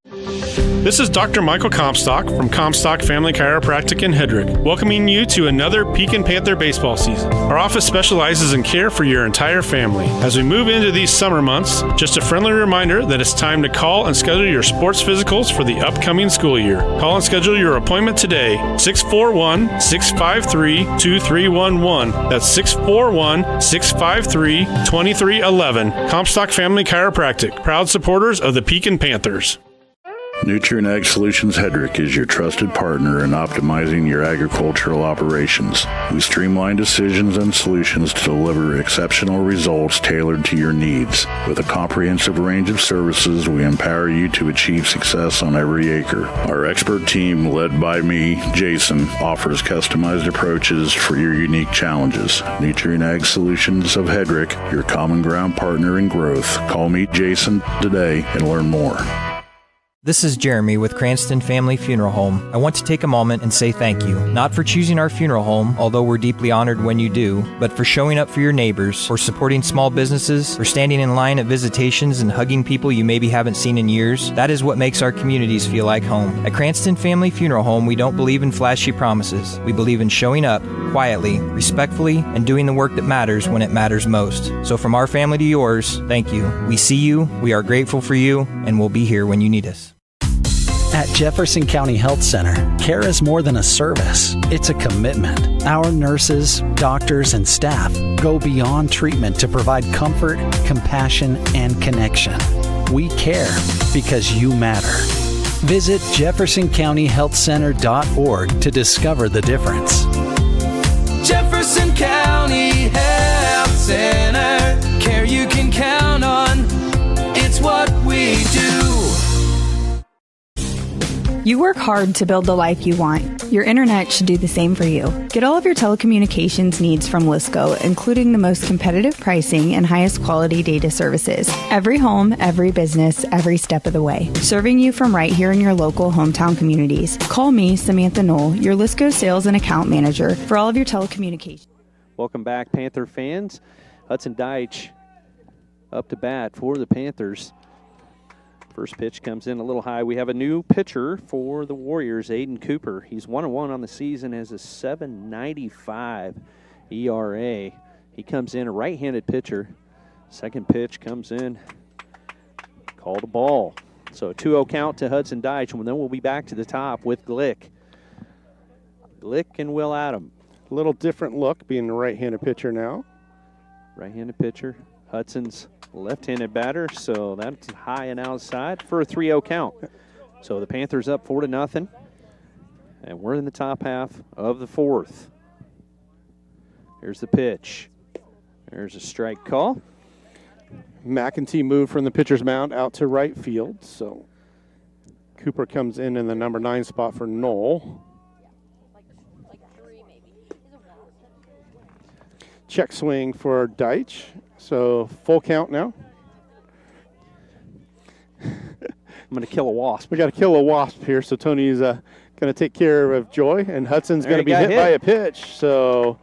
This is Dr. Michael Comstock from Comstock Family Chiropractic in Hedrick, welcoming you to another Pekin Panther baseball season. Our office specializes in care for your entire family. As we move into these summer months, just a friendly reminder that it's time to call and schedule your sports physicals for the upcoming school year. Call and schedule your appointment today, 641-653-2311. That's 641-653-2311. Comstock Family Chiropractic, proud supporters of the Pekin Panthers. Nutrient Ag Solutions Hedrick is your trusted partner in optimizing your agricultural operations. We streamline decisions and solutions to deliver exceptional results tailored to your needs. With a comprehensive range of services, we empower you to achieve success on every acre. Our expert team, led by me, Jason, offers customized approaches for your unique challenges. Nutrient Ag Solutions of Hedrick, your common ground partner in growth. Call me Jason today and learn more. This is Jeremy with Cranston Family Funeral Home. I want to take a moment and say thank you, not for choosing our funeral home, although we're deeply honored when you do, but for showing up for your neighbors, for supporting small businesses, for standing in line at visitations and hugging people you maybe haven't seen in years. That is what makes our communities feel like home. At Cranston Family Funeral Home, we don't believe in flashy promises. We believe in showing up quietly, respectfully, and doing the work that matters when it matters most. So from our family to yours, thank you. We see you, we are grateful for you, and we'll be here when you need us. At Jefferson County Health Center, care is more than a service. It's a commitment. Our nurses, doctors, and staff go beyond treatment to provide comfort, compassion, and connection. We care because you matter. Visit jeffersoncountyhealthcenter.org to discover the difference. Jefferson County Health Center, care you can count on. It's what we do. You work hard to build the life you want. Your internet should do the same for you. Get all of your telecommunications needs from Lisco, including the most competitive pricing and highest quality data services. Every home, every business, every step of the way. Serving you from right here in your local hometown communities. Call me, Samantha Knoll, your Lisco sales and account manager for all of your telecommunications. Welcome back, Panther fans. Hudson Deitch up to bat for the Panthers. First pitch comes in a little high. We have a new pitcher for the Warriors, Aiden Cooper. He's 1-1 on the season, has a 7.95 ERA. He comes in a right-handed pitcher. Second pitch comes in, called a ball. So a 2-0 count to Hudson Deitch, and then we'll be back to the top with Glick. Glick and Will Adam. A little different look being the right-handed pitcher now. Right-handed pitcher. Hudson's left-handed batter, so that's high and outside for a 3-0 count. So the Panthers up 4-0, and we're in the top half of the fourth. Here's the pitch. There's a strike call. McEntee moved from the pitcher's mound out to right field, so Cooper comes in the number 9 spot for Knoll. Check swing for Deitch. So full count now. I'm going to kill a wasp. We got to kill a wasp here. So Tony's going to take care of Joy, and Hudson's going to be hit by a pitch. So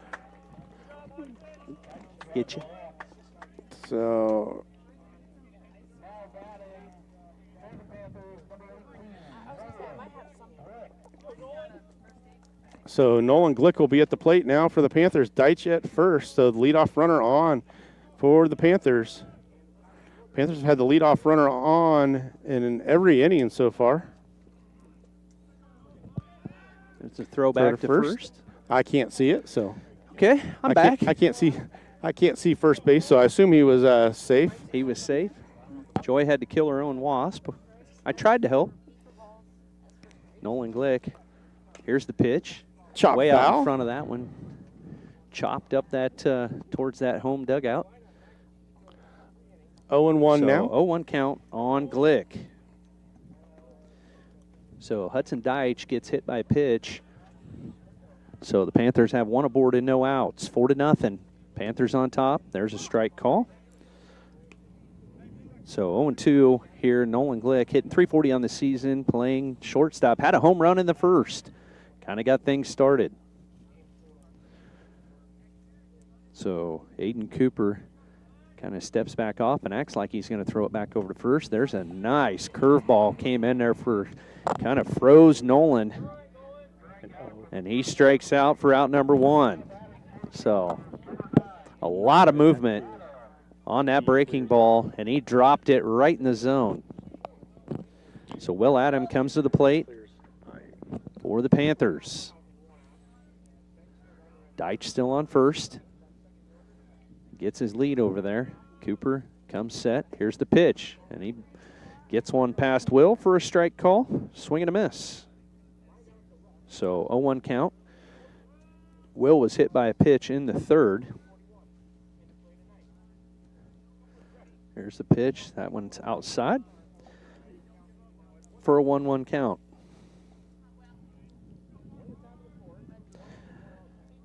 get you. So Nolan Glick will be at the plate now for the Panthers. Deitch at first. So the leadoff runner on for the Panthers. Panthers have had the leadoff runner on in every inning so far. It's a throwback to first. I can't see it, so. Okay, I'm back. I can't see first base, so I assume he was safe. He was safe. Joy had to kill her own wasp. I tried to help. Nolan Glick. Here's the pitch. Chop way foul. Out in front of that one. Chopped up that towards that home dugout. 0-1 now. 0-1 count on Glick. So Hudson Deitch gets hit by a pitch. So the Panthers have one aboard and no outs. 4-0. Panthers on top. There's a strike call. So 0-2 here. Nolan Glick hitting .340 on the season, playing shortstop. Had a home run in the first. Kind of got things started. So Aiden Cooper kind of steps back off and acts like he's going to throw it back over to first. There's a nice curveball came in there for kind of froze Nolan. And he strikes out for out number 1. So a lot of movement on that breaking ball, and he dropped it right in the zone. So Will Adam comes to the plate for the Panthers. Deitch still on first. Gets his lead over there. Cooper comes set. Here's the pitch. And he gets one past Will for a strike call. Swing and a miss. So 0-1 count. Will was hit by a pitch in the third. Here's the pitch. That one's outside for a 1-1 count.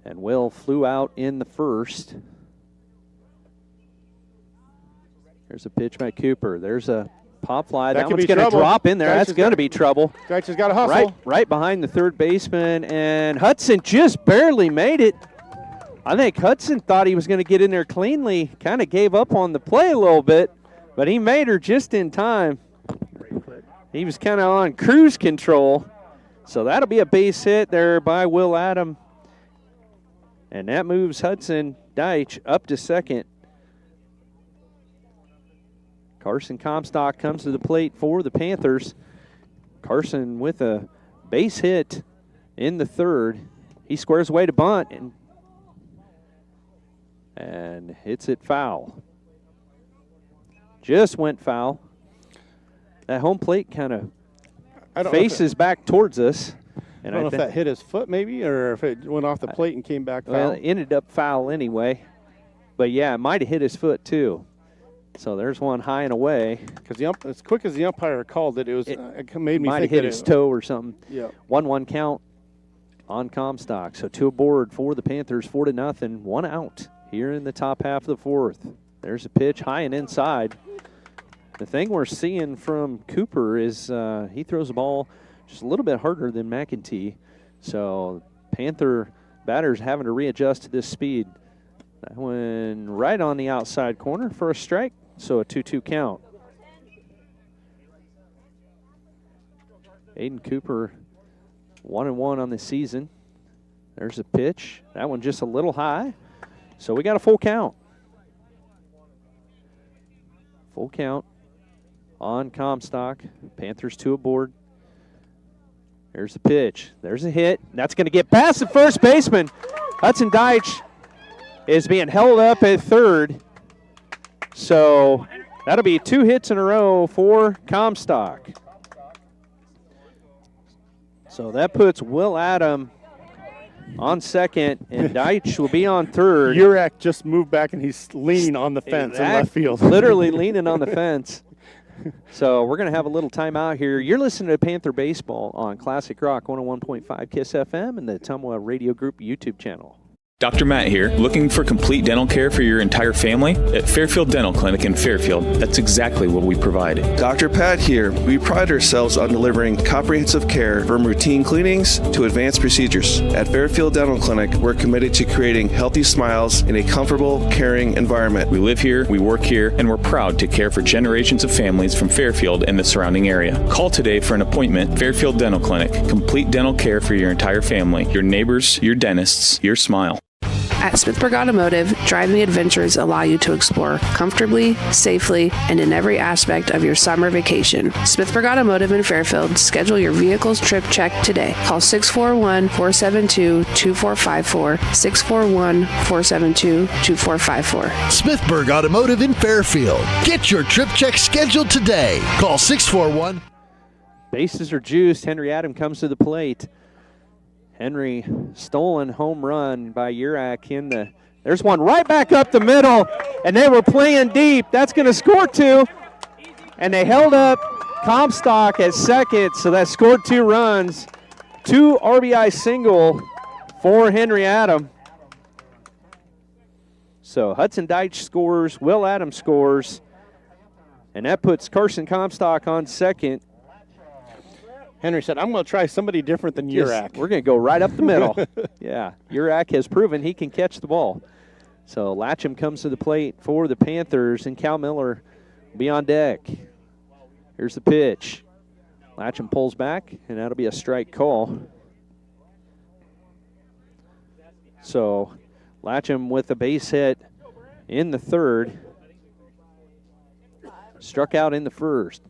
And Will flew out in the first. There's a pitch by Cooper. There's a pop fly. That one's going to drop in there. That's going to be trouble. Deitch has got to hustle. Right behind the third baseman, and Hudson just barely made it. I think Hudson thought he was going to get in there cleanly, kind of gave up on the play a little bit, but he made her just in time. He was kind of on cruise control. So that'll be a base hit there by Will Adam. And that moves Hudson Deitch up to second. Carson Comstock comes to the plate for the Panthers. Carson with a base hit in the third. He squares away to bunt and hits it foul. Just went foul. That home plate kind of faces back towards us. I don't know if that hit his foot maybe, or if it went off the plate and came back foul. Well, it ended up foul anyway. But, yeah, it might have hit his foot too. So there's one high and away. Because as quick as the umpire called it, it made me might think have hit his toe or something. Yeah. 1-1 count on Comstock. So 2 aboard for the Panthers, 4-0, 1 out here in the top half of the fourth. There's a pitch high and inside. The thing we're seeing from Cooper is he throws the ball just a little bit harder than McEntee. So Panther batters having to readjust to this speed. That one right on the outside corner for a strike. So a 2-2 count. Aiden Cooper, 1-1 on the season. There's a pitch. That one just a little high. So we got a full count. Full count on Comstock. Panthers 2 aboard. There's the pitch. There's a hit. That's going to get past the first baseman. Hudson Deitch is being held up at third. So that'll be 2 hits in a row for Comstock. So that puts Will Adam on second, and Deitch will be on third. Urach just moved back, and he's leaning on the fence in left field. Literally leaning on the fence. So we're going to have a little timeout here. You're listening to Panther Baseball on Classic Rock 101.5 KISS FM and the Ottumwa Radio Group YouTube channel. Dr. Matt here. Looking for complete dental care for your entire family? At Fairfield Dental Clinic in Fairfield, that's exactly what we provide. Dr. Pat here. We pride ourselves on delivering comprehensive care from routine cleanings to advanced procedures. At Fairfield Dental Clinic, we're committed to creating healthy smiles in a comfortable, caring environment. We live here, we work here, and we're proud to care for generations of families from Fairfield and the surrounding area. Call today for an appointment. Fairfield Dental Clinic. Complete dental care for your entire family, your neighbors, your dentists, your smile. At Smithburg Automotive, driving adventures allow you to explore comfortably, safely, and in every aspect of your summer vacation. Smithburg Automotive in Fairfield. Schedule your vehicle's trip check today. Call 641-472-2454, 641-472-2454. Smithburg Automotive in Fairfield. Get your trip check scheduled today. Call 641. Bases are juiced. Henry Adam comes to the plate. Henry, stolen home run by Urach in the, there's one right back up the middle, and they were playing deep. That's going to score 2, and they held up Comstock at second, so that scored 2 runs. 2 RBI single for Henry Adam. So Hudson Deitch scores, Will Adams scores, and that puts Carson Comstock on second. Henry said, I'm going to try somebody different than Urach. We're going to go right up the middle. Yeah, Urach has proven he can catch the ball. So Latcham comes to the plate for the Panthers, and Cal Miller will be on deck. Here's the pitch. Latcham pulls back, and that'll be a strike call. So Latcham with a base hit in the third. Struck out in the first.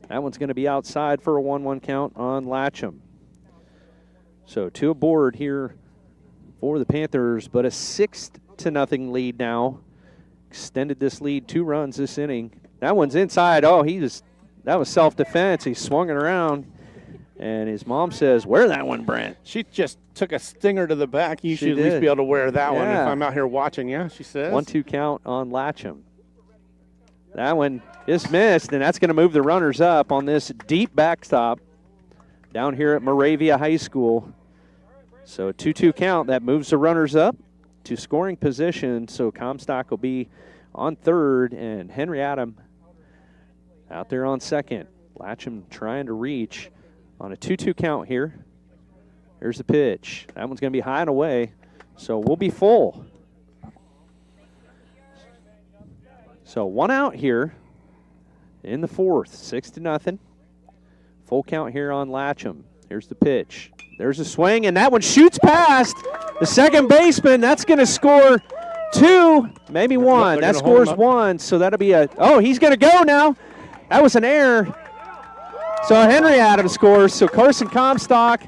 That one's going to be outside for a 1-1 count on Latcham. So 2 aboard here for the Panthers, but a 6-0 lead now. Extended this lead 2 runs this inning. That one's inside. Oh, that was self-defense. He swung it around, and his mom says, wear that one, Brent. She just took a stinger to the back. You should at least be able to wear that one if I'm out here watching. Yeah, she says. 1-2 count on Latcham. That one is missed, and that's going to move the runners up on this deep backstop down here at Moravia High School. So 2-2 count. That moves the runners up to scoring position. So Comstock will be on third, and Henry Adam out there on second. Latcham trying to reach on a 2-2 count here. Here's the pitch. That one's going to be high and away, so we'll be full. So 1 out here in the fourth, 6-0. Full count here on Latcham. Here's the pitch. There's a swing, and that one shoots past the second baseman. That's going to score 2, maybe 1. That scores 1, so that'll be a, oh, he's going to go now. That was an error. So Henry Adams scores. So Carson Comstock,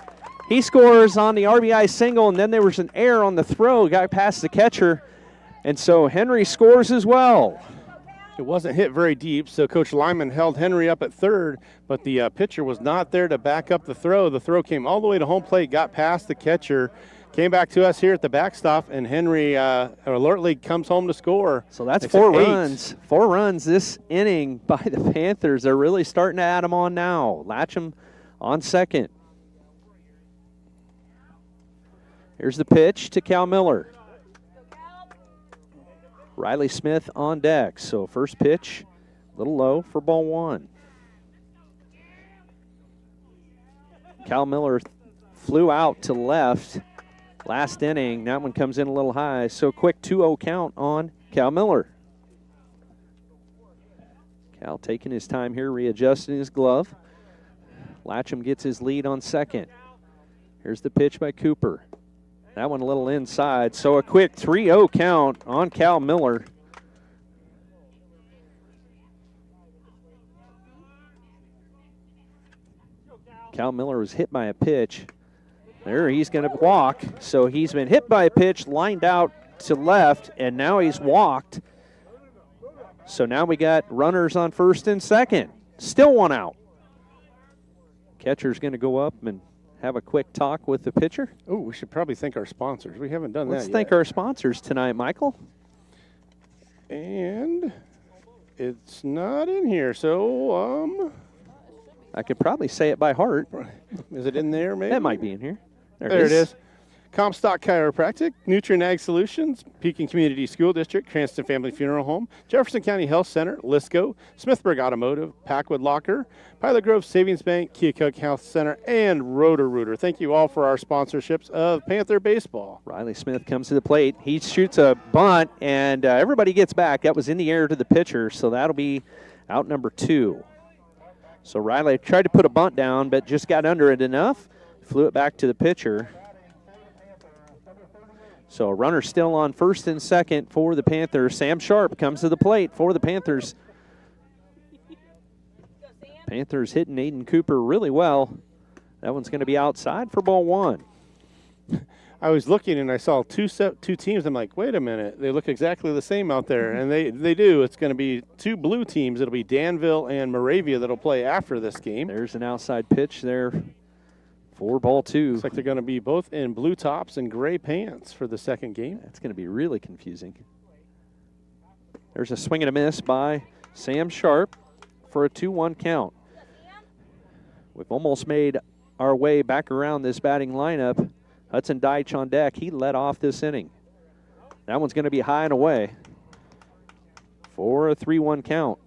he scores on the RBI single, and then there was an error on the throw. Got past the catcher, and so Henry scores as well. It wasn't hit very deep, so Coach Lyman held Henry up at third, but the pitcher was not there to back up the throw. The throw came all the way to home plate, got past the catcher, came back to us here at the backstop, and Henry alertly comes home to score. So that's 4 runs. 4 runs this inning by the Panthers. They're really starting to add them on now. Latcham on second. Here's the pitch to Cal Miller. Riley Smith on deck. So first pitch, a little low for ball 1. Cal Miller flew out to left last inning. That one comes in a little high. So quick 2-0 count on Cal Miller. Cal taking his time here, readjusting his glove. Latcham gets his lead on second. Here's the pitch by Cooper. That one a little inside, so a quick 3-0 count on Cal Miller. Cal Miller was hit by a pitch. There, he's going to walk. So he's been hit by a pitch, lined out to left, and now he's walked. So now we got runners on first and second. Still one out. Catcher's going to go up and have a quick talk with the pitcher. Oh, we should probably thank our sponsors. We haven't done that yet. Let's thank our sponsors tonight, Michael. And it's not in here, so I could probably say it by heart. Is it in there, maybe? That might be in here. There it is. Comstock Chiropractic, Nutrient Ag Solutions, Pekin Community School District, Cranston Family Funeral Home, Jefferson County Health Center, Lisco, Smithburg Automotive, Packwood Locker, Pilot Grove Savings Bank, Keokuk Health Center, and Roto-Rooter. Thank you all for our sponsorships of Panther Baseball. Riley Smith comes to the plate. He shoots a bunt, and everybody gets back. That was in the air to the pitcher, so that'll be out number 2. So Riley tried to put a bunt down, but just got under it enough, flew it back to the pitcher. So a runner still on first and second for the Panthers. Sam Sharp comes to the plate for the Panthers. Panthers hitting Aiden Cooper really well. That one's going to be outside for ball 1. I was looking and I saw two teams. I'm like, wait a minute. They look exactly the same out there. And they do. It's going to be 2 blue teams. It'll be Danville and Moravia that'll play after this game. There's an outside pitch there for ball 2. Looks like they're going to be both in blue tops and gray pants for the second game. That's going to be really confusing. There's a swing and a miss by Sam Sharp for a 2-1 count. We've almost made our way back around this batting lineup. Hudson Deitch on deck. He led off this inning. That one's going to be high and away for a 3-1 count.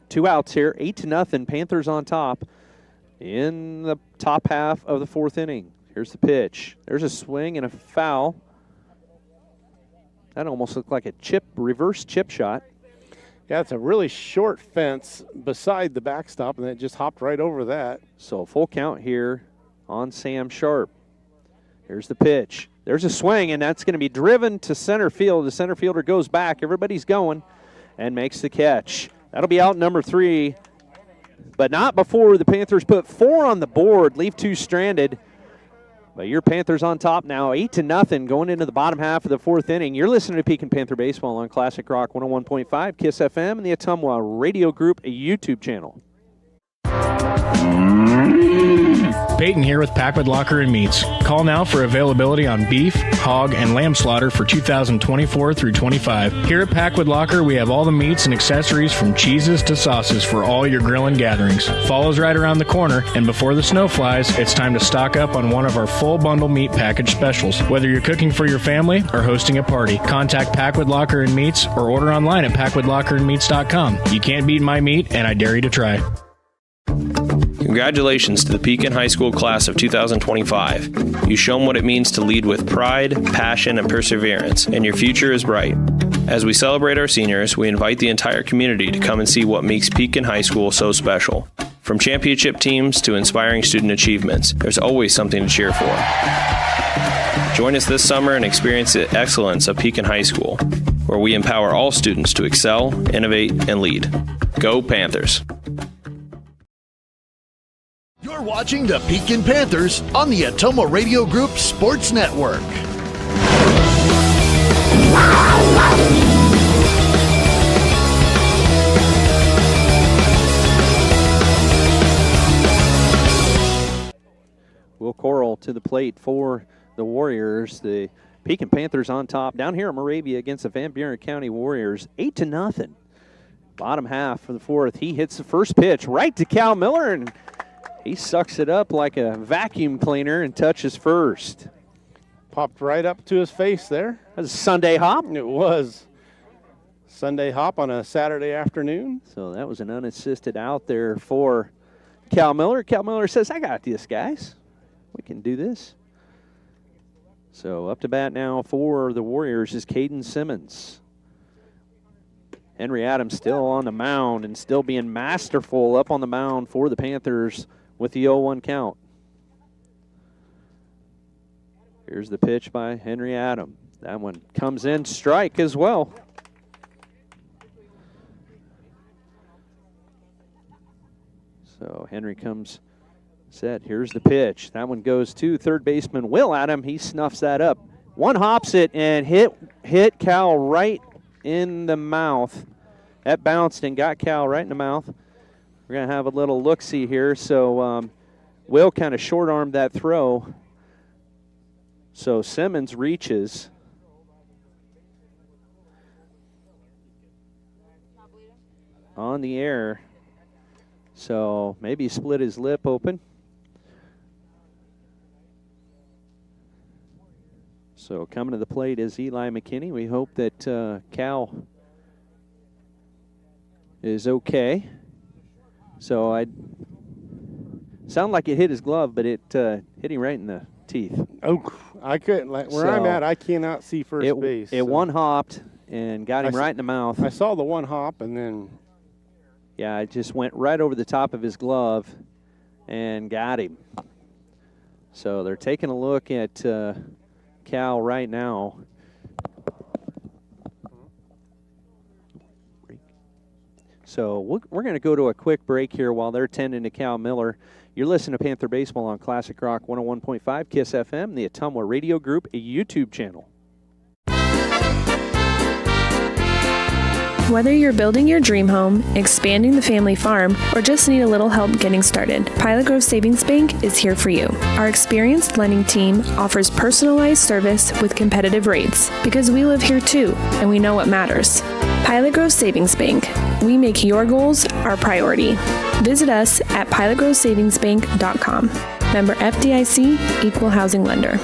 2 outs here, 8-0. Panthers on top in the top half of the 4th inning. Here's the pitch. There's a swing and a foul. That almost looked like a reverse chip shot. Yeah, it's a really short fence beside the backstop, and it just hopped right over that. So full count here on Sam Sharp. Here's the pitch. There's a swing, and that's going to be driven to center field. The center fielder goes back. Everybody's going and makes the catch. That'll be out number 3, but not before the Panthers put 4 on the board, leave 2 stranded. But your Panthers on top now, 8-0 going into the bottom half of the 4th inning. You're listening to Pekin Panther Baseball on Classic Rock 101.5, KISS FM, and the Ottumwa Radio Group YouTube channel. Peyton here with Packwood Locker and Meats. Call now for availability on beef, hog, and lamb slaughter for 2024 through 25. Here at Packwood Locker, we have all the meats and accessories from cheeses to sauces for all your grilling gatherings. Fall's right around the corner, and before the snow flies, it's time to stock up on one of our full bundle meat package specials. Whether you're cooking for your family or hosting a party, contact Packwood Locker and Meats or order online at packwoodlockerandmeats.com. You can't beat my meat, and I dare you to try. Congratulations to the Pekin High School class of 2025. You show them what it means to lead with pride, passion, and perseverance, and your future is bright. As we celebrate our seniors, we invite the entire community to come and see what makes Pekin High School so special. From championship teams to inspiring student achievements, there's always something to cheer for. Join us this summer and experience the excellence of Pekin High School, where we empower all students to excel, innovate, and lead. Go Panthers! You're watching the Pekin Panthers on the Ottumwa Radio Group Sports Network. Will Coral to the plate for the Warriors. The Pekin Panthers on top down here in Moravia against the Van Buren County Warriors. 8-0. Bottom half of the 4th. He hits the first pitch right to Cal Miller, and he sucks it up like a vacuum cleaner and touches first. Popped right up to his face there. That was a Sunday hop. It was. Sunday hop on a Saturday afternoon. So that was an unassisted out there for Cal Miller. Cal Miller says, I got this, guys. We can do this. So up to bat now for the Warriors is Caden Simmons. Henry Adams still on the mound and still being masterful up on the mound for the Panthers with the 0-1 count. Here's the pitch by Henry Adams. That one comes in, strike as well. So Henry comes set. Here's the pitch. That one goes to third baseman Will Adam. He snuffs that up. One hops it and hit Cal right in the mouth. That bounced and got Cal right in the mouth. We're going to have a little look-see here. So Will kind of short-armed that throw. So Simmons reaches. On the air. So maybe he split his lip open. So coming to the plate is Eli McKinney. We hope that Cal is okay. So I sound like it hit his glove, but it hit him right in the teeth. Oh, I couldn't. Where I'm at, I cannot see first base. It one hopped and got him right in the mouth. I saw the one hop and then. Yeah, it just went right over the top of his glove and got him. So they're taking a look at Cal right now. So we're going to go to a quick break here while they're tending to Cal Miller. You're listening to Panther Baseball on Classic Rock 101.5 KISS FM, the Ottumwa Radio Group, a YouTube channel. Whether you're building your dream home, expanding the family farm, or just need a little help getting started, Pilot Grove Savings Bank is here for you. Our experienced lending team offers personalized service with competitive rates because we live here too, and we know what matters. Pilot Grove Savings Bank. We make your goals our priority. Visit us at pilotgrovesavingsbank.com. Member FDIC, Equal Housing Lender.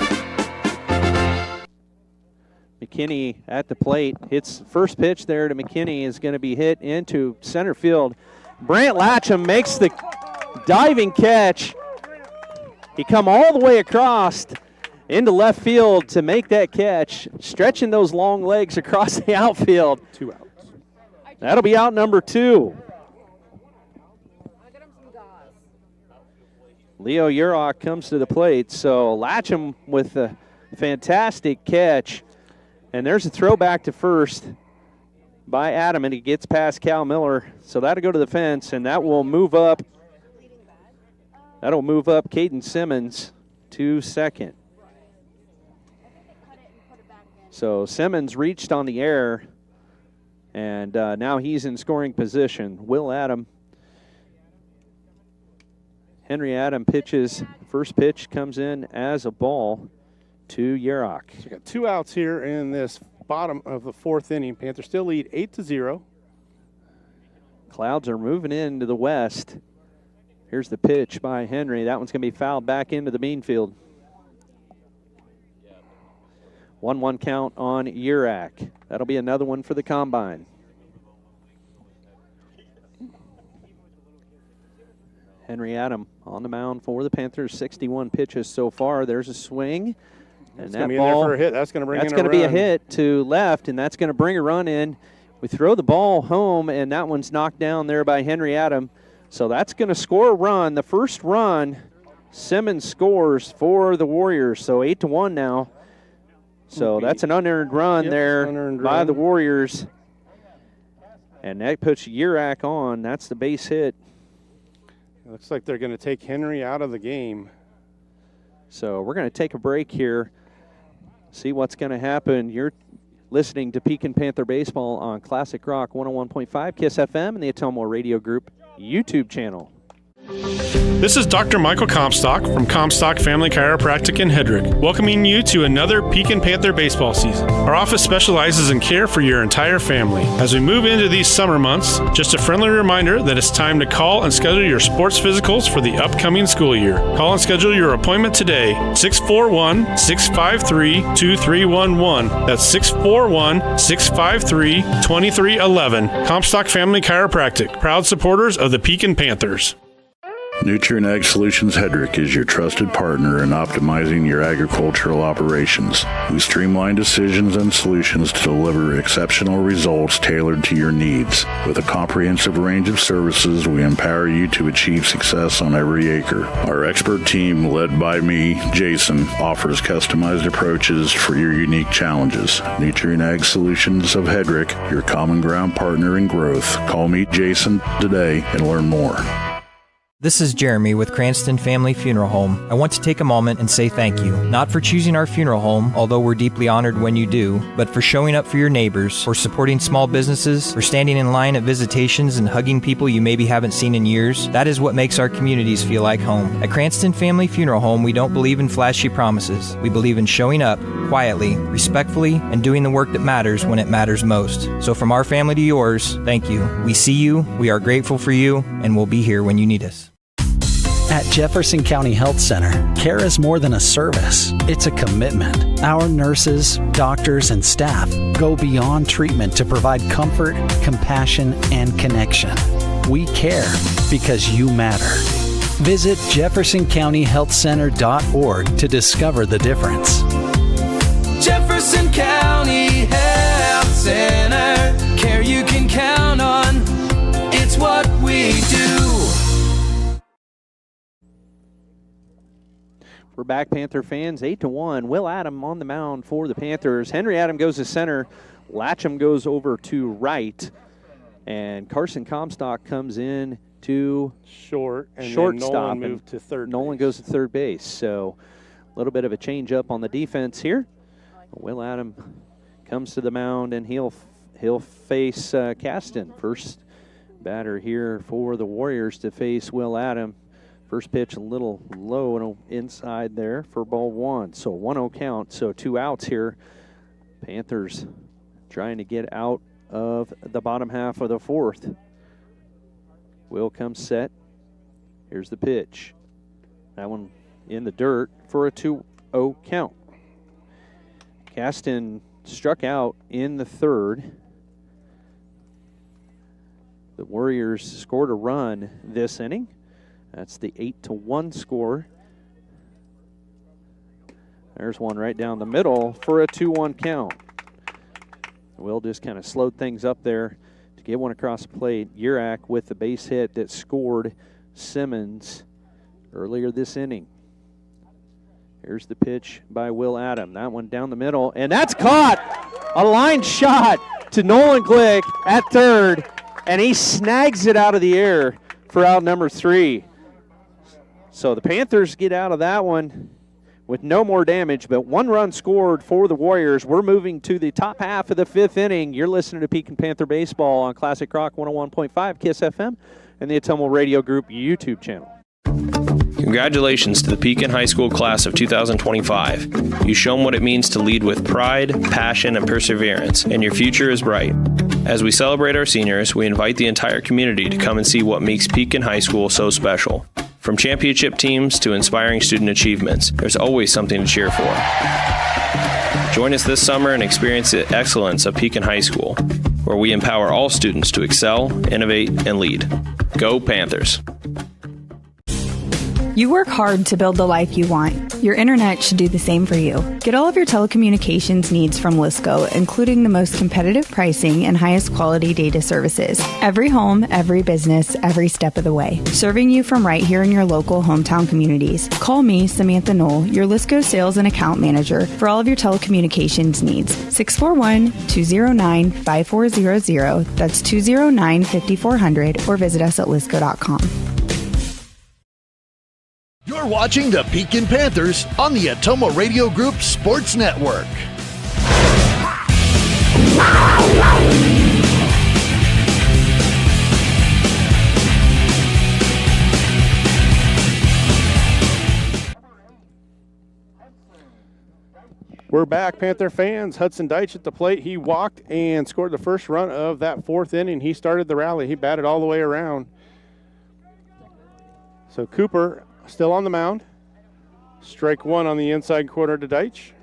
McKinney at the plate, hits first pitch there to McKinney is going to be hit into center field. Brant Latcham makes the diving catch. He come all the way across into left field to make that catch, stretching those long legs across the outfield. 2 outs. That'll be out number 2. Leo Urach comes to the plate, so Latcham with a fantastic catch. And there's a throw back to first by Adam, and he gets past Cal Miller. So that'll go to the fence, and that will move up. That'll move up Caden Simmons to second. So Simmons reached on the air, and now he's in scoring position. Will Adam. Henry Adam pitches. First pitch comes in as a ball to Urach. So we got 2 outs here in this bottom of the 4th inning. Panthers still lead 8-0. Clouds are moving into the west. Here's the pitch by Henry. That one's going to be fouled back into the bean field. 1-1 count on Urach. That'll be another one for the combine. Henry Adam on the mound for the Panthers. 61 pitches so far. There's a swing. And that ball for a hit. That's going to bring in a run. That's going to be a hit to left, and that's going to bring a run in. We throw the ball home, and that one's knocked down there by Henry Adam. So that's going to score a run. The first run, Simmons scores for the Warriors. So 8-1 now. So that's an unearned run by the Warriors. And that puts Urach on. That's the base hit. It looks like they're going to take Henry out of the game. So we're going to take a break here, see what's going to happen. You're listening to Pekin Panther Baseball on Classic Rock 101.5 KISS FM and the Ottumwa Radio Group YouTube channel. This is Dr. Michael Comstock from Comstock Family Chiropractic in Hedrick, welcoming you to another Pekin Panther baseball season. Our office specializes in care for your entire family. As we move into these summer months, just a friendly reminder that it's time to call and schedule your sports physicals for the upcoming school year. Call and schedule your appointment today, 641-653-2311. That's 641-653-2311. Comstock Family Chiropractic, proud supporters of the Pekin Panthers. Nutrient Ag Solutions Hedrick is your trusted partner in optimizing your agricultural operations. We streamline decisions and solutions to deliver exceptional results tailored to your needs. With a comprehensive range of services, we empower you to achieve success on every acre. Our expert team, led by me, Jason, offers customized approaches for your unique challenges. Nutrient Ag Solutions of Hedrick, your common ground partner in growth. Call me Jason today and learn more. This is Jeremy with Cranston Family Funeral Home. I want to take a moment and say thank you, not for choosing our funeral home, although we're deeply honored when you do, but for showing up for your neighbors, for supporting small businesses, for standing in line at visitations and hugging people you maybe haven't seen in years. That is what makes our communities feel like home. At Cranston Family Funeral Home, we don't believe in flashy promises. We believe in showing up quietly, respectfully, and doing the work that matters when it matters most. So from our family to yours, thank you. We see you, we are grateful for you, and we'll be here when you need us. At Jefferson County Health Center, care is more than a service. It's a commitment. Our nurses, doctors, and staff go beyond treatment to provide comfort, compassion, and connection. We care because you matter. Visit jeffersoncountyhealthcenter.org to discover the difference. Jefferson County Health Center, care you can count on. It's what we do. We're back, Panther fans, 8-1. Will Adam on the mound for the Panthers. Henry Adam goes to center. Latcham goes over to right. And Carson Comstock comes in to shortstop. Nolan moved to third. Nolan goes to third base. So a little bit of a change up on the defense here. Will Adam comes to the mound, and he'll face Caston. First batter here for the Warriors to face Will Adam. First pitch a little low and inside there for ball one. So 1-0 count, so 2 outs here. Panthers trying to get out of the bottom half of the fourth. Will comes set. Here's the pitch. That one in the dirt for a 2-0 count. Caston struck out in the third. The Warriors scored a run this inning. That's the 8-1 score. There's one right down the middle for a 2-1 count. Will just kind of slowed things up there to get one across the plate. Urak with the base hit that scored Simmons earlier this inning. Here's the pitch by Will Adam. That one down the middle, and that's caught! A line shot to Nolan Glick at third, and he snags it out of the air for out number 3. So the Panthers get out of that one with no more damage, but 1 run scored for the Warriors. We're moving to the top half of the 5th inning. You're listening to Pekin Panther Baseball on Classic Rock 101.5 KISS FM and the Atomo Radio Group YouTube channel. Congratulations to the Pekin High School class of 2025. You show them what it means to lead with pride, passion, and perseverance, and your future is bright. As we celebrate our seniors, we invite the entire community to come and see what makes Pekin High School so special. From championship teams to inspiring student achievements, there's always something to cheer for. Join us this summer and experience the excellence of Pekin High School, where we empower all students to excel, innovate, and lead. Go Panthers! You work hard to build the life you want. Your internet should do the same for you. Get all of your telecommunications needs from Lisco, including the most competitive pricing and highest quality data services. Every home, every business, every step of the way. Serving you from right here in your local hometown communities. Call me, Samantha Knoll, your Lisco sales and account manager for all of your telecommunications needs. 641-209-5400. That's 209-5400, or visit us at lisco.com. You're watching the Pekin Panthers on the Atomo Radio Group Sports Network. We're back, Panther fans. Hudson Deitch at the plate. He walked and scored the first run of that 4th inning. He started the rally. He batted all the way around. So Cooper still on the mound. Strike 1 on the inside corner to Deitch.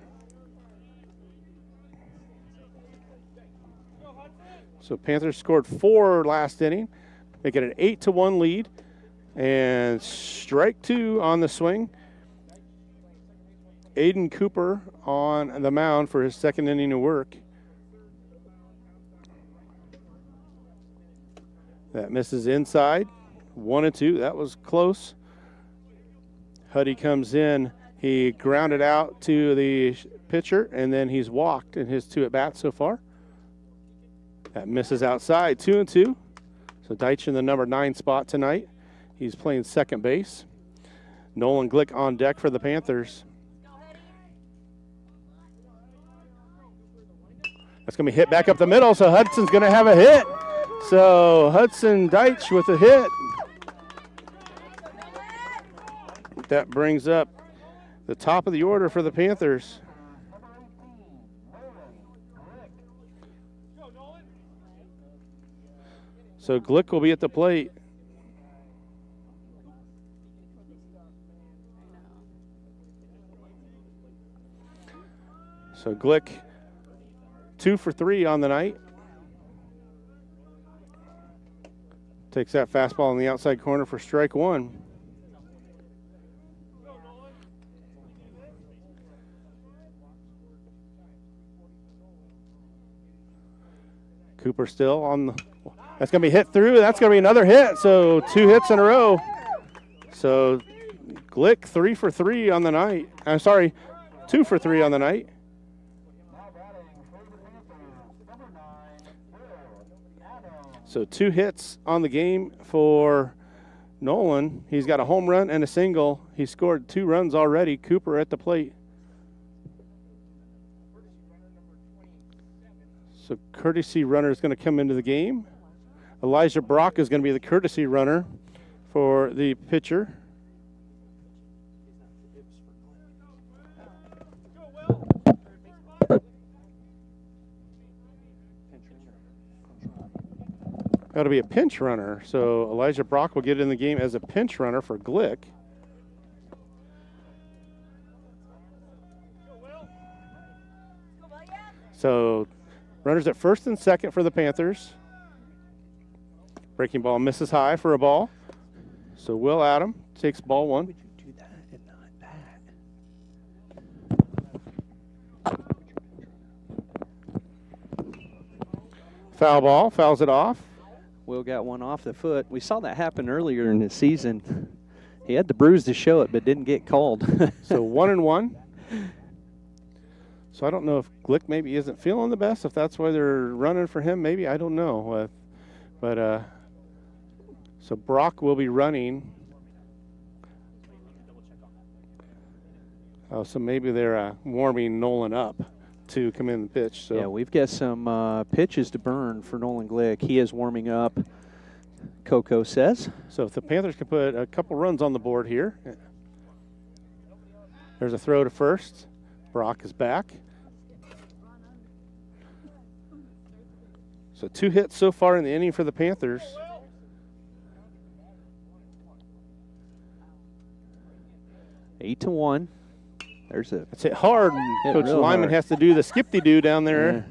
So Panthers scored 4 last inning, make it an 8-1 lead. And strike 2 on the swing. Aiden Cooper on the mound for his second inning of work. That misses inside. 1-2. That was close. Huddy comes in. He grounded out to the pitcher, and then he's walked in his 2 at-bats so far. That misses outside. 2-2. So Deitch in the number 9 spot tonight. He's playing second base. Nolan Glick on deck for the Panthers. That's going to be hit back up the middle, so Hudson's going to have a hit. So Hudson Deitch with a hit. That brings up the top of the order for the Panthers. So Glick will be at the plate. So Glick 2 for 3 on the night. Takes that fastball in the outside corner for strike 1. Cooper still on the, that's going to be hit through. That's going to be another hit. So 2 hits in a row. So Glick 3 for 3 on the night. I'm sorry, 2 for 3 on the night. So 2 hits on the game for Nolan. He's got a home run and a single. He scored 2 runs already. Cooper at the plate. So courtesy runner is going to come into the game. Elijah Brock is going to be the courtesy runner for the pitcher. That'll be a pinch runner. So Elijah Brock will get in the game as a pinch runner for Glick. So runners at first and second for the Panthers. Breaking ball misses high for a ball. So Will Adam takes ball 1. Foul ball, fouls it off. Will got one off the foot. We saw that happen earlier in the season. He had the bruise to show it, but didn't get called. So 1-1. So I don't know if Glick maybe isn't feeling the best, if that's why they're running for him. Maybe, I don't know. So Brock will be running. Oh, so maybe they're warming Nolan up to come in and pitch. So yeah, we've got some pitches to burn for Nolan Glick. He is warming up, Coco says. So if the Panthers can put a couple runs on the board here. There's a throw to first. Brock is back. So 2 hits so far in the inning for the Panthers. Eight to 1. There's a. It's hit hard. And Coach Lyman has to do the skip-de-doo down there.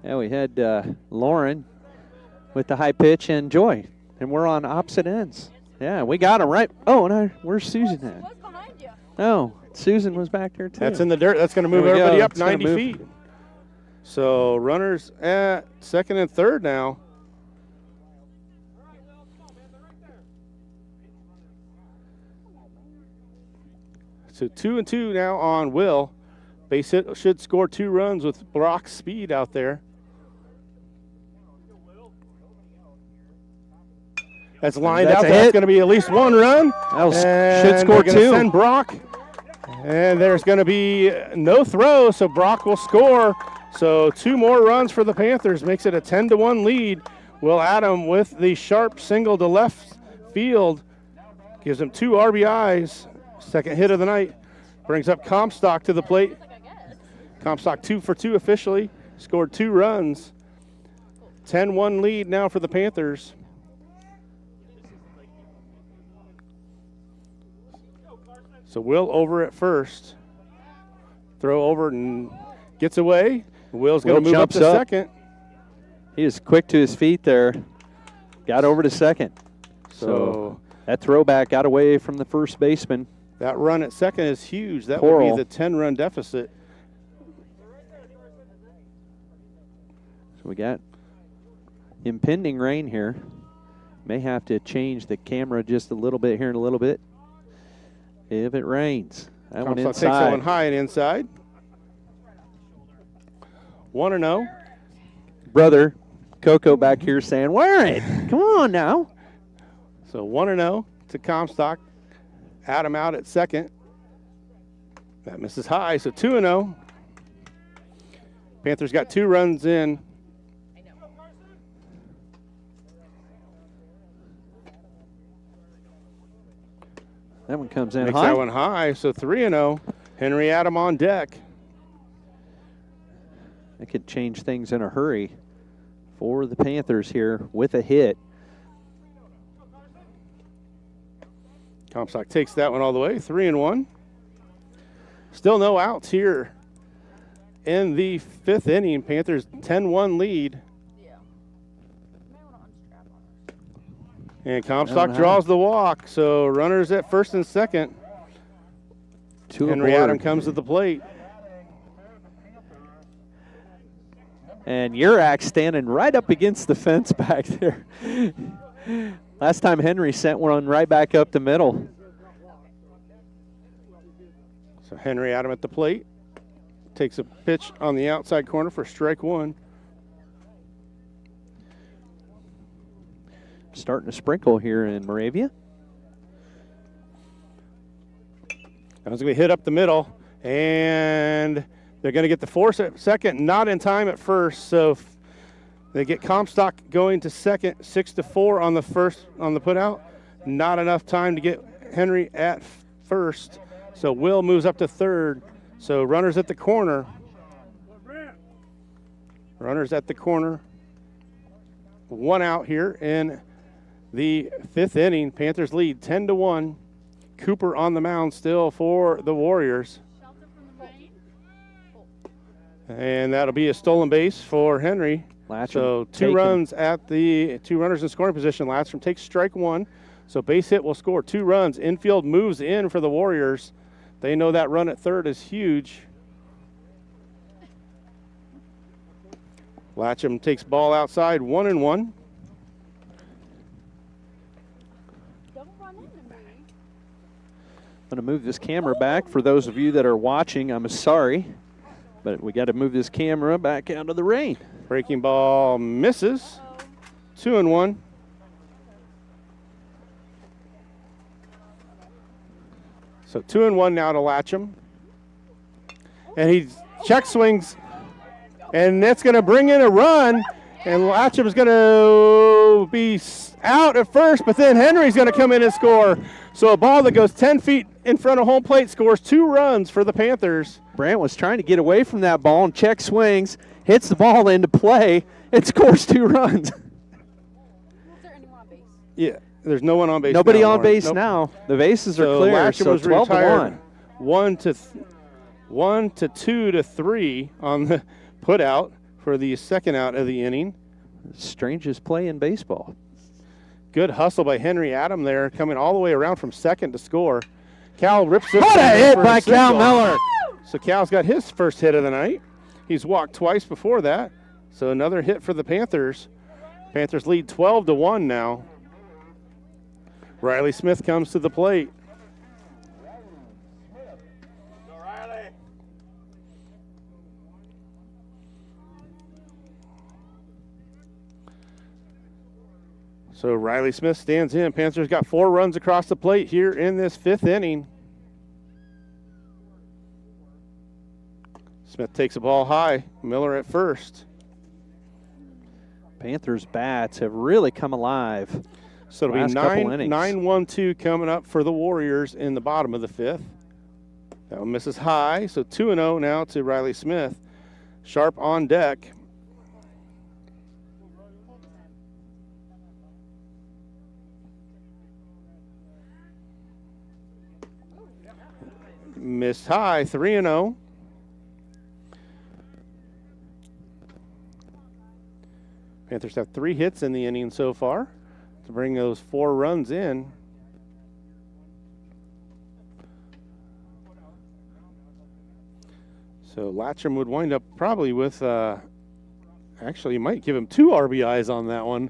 Yeah, we had Lauren with the high pitch and Joy, and we're on opposite ends. Yeah, we got him right. Oh, no, where's Susan at? Oh, Susan was back there too. That's in the dirt. That's going to move everybody up 90 feet. So runners at second and third now. So 2-2 now on Will. Base hit should score 2 runs with Brock's speed out there. That's lined out. That's going to be at least 1 run. Should score 2. Send Brock. And there's going to be no throw, so Brock will score. So 2 more runs for the Panthers makes it a 10-1 lead. Will Adam with the sharp single to left field gives him 2 RBIs. Second hit of the night. Brings up Comstock to the plate. Comstock 2 for 2 officially. Scored 2 runs. 10-1 lead now for the Panthers. So Will over at first. Throw over and gets away. Will's going to move up to second. He was quick to his feet there. Got over to second. So that throwback got away from the first baseman. That run at second is huge. That Coral. would be the 10-run deficit. So we got impending rain here. May have to change the camera just a little bit here in a little bit. If it rains. That one Comstock inside. takes that one high and inside. 1-0. Brother Coco back here saying, wear it. Come on now. So 1-0 to Comstock. Adam out at second. That misses high, so 2-0. Panthers got 2 runs in. That one comes in Makes high. that one high, so 3-0. Henry Adam on deck. That could change things in a hurry for the Panthers here with a hit. Comstock takes that one all the way, 3-1. Still no outs here in the 5th inning. Panthers 10-1 lead. And Comstock draws the walk, so runners at first and second. Henry Adam comes to the plate. And Urak standing right up against the fence back there. Last time Henry sent one right back up the middle. So Henry Adam at the plate. Takes a pitch on the outside corner for strike 1. Starting to sprinkle here in Moravia. That was going to be hit up the middle. And they're going to get the force at second, not in time at first. So they get Comstock going to second, 6-4 on the first on the put out. Not enough time to get Henry at first. So Will moves up to third. So runners at the corner. Runners at the corner. 1 out here in the 5th inning. Panthers lead 10-1. Cooper on the mound still for the Warriors. And that'll be a stolen base for Henry. Latcham so 2 runs at the 2 runners in scoring position. Latcham takes strike 1. So base hit will score 2 runs. Infield moves in for the Warriors. They know that run at third is huge. Latcham takes ball outside, 1-1. I'm going to move this camera back. For those of you that are watching, I'm sorry, but we got to move this camera back out of the rain. Breaking ball misses. 2-1. So 2-1 now to Latcham. And he check swings, and that's going to bring in a run. And Latcham is going to be out at first, but then Henry's going to come in and score. So a ball that goes 10 feet in front of home plate scores 2 runs for the Panthers. Brant was trying to get away from that ball and check swings, hits the ball into play, and scores 2 runs. Yeah, there's no one on base. Nobody now, on base nope. now. The bases are So clear, Latcham so was 12-1. 1 to 2 to 3 on the put out for the second out of the inning. Strangest play in baseball. Good hustle by Henry Adam there, coming all the way around from second to score. Cal rips it. What a hit by Cal Miller. So Cal's got his first hit of the night. He's walked twice before that. So another hit for the Panthers. Panthers lead 12-1 now. Riley Smith comes to the plate. So Riley Smith stands in. Panthers got 4 runs across the plate here in this 5th inning. Smith takes the ball high. Miller at first. Panthers bats have really come alive. So it'll be couple innings. 9-1-2 coming up for the Warriors in the bottom of the 5th. That one misses high. So 2-0 now to Riley Smith. Sharp on deck. Missed high, 3-0. Panthers have 3 hits in the inning so far to bring those 4 runs in. So Latcham would wind up probably with, actually you might give him 2 RBIs on that one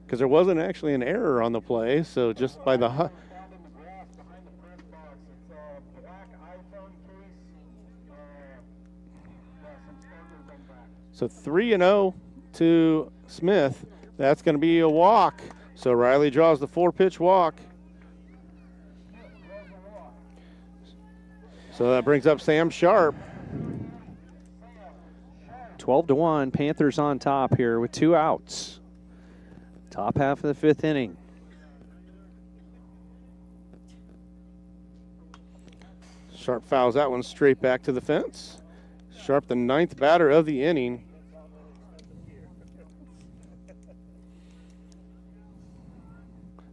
because there wasn't actually an error on the play. So just by the So 3-0 to Smith. That's going to be a walk. So Riley draws the 4-pitch walk. So that brings up Sam Sharp. 12-1, Panthers on top here with 2 outs. Top half of the 5th inning. Sharp fouls that one straight back to the fence. Sharp, the 9th batter of the inning.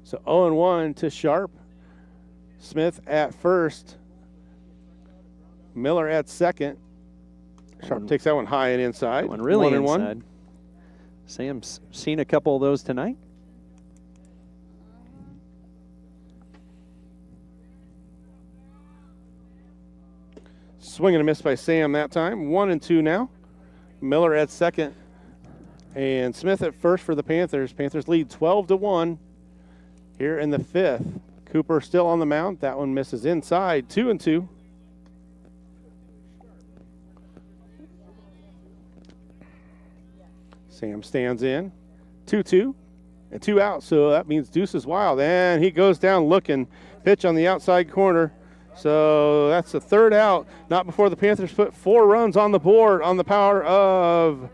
So 0-1 to Sharp. Smith at first. Miller at second. Sharp takes that one high and inside. That one really 1-1. inside. Sam's seen a couple of those tonight. Swing and a miss by Sam that time. 1-2 now. Miller at second. And Smith at first for the Panthers. Panthers lead 12-1 here in the 5th. Cooper still on the mound. That one misses inside. 2-2. Sam stands in. 2-2 and 2 out. So that means Deuce is wild. And he goes down looking. Pitch on the outside corner. So that's the 3rd out. Not before the Panthers put 4 runs on the board on the power of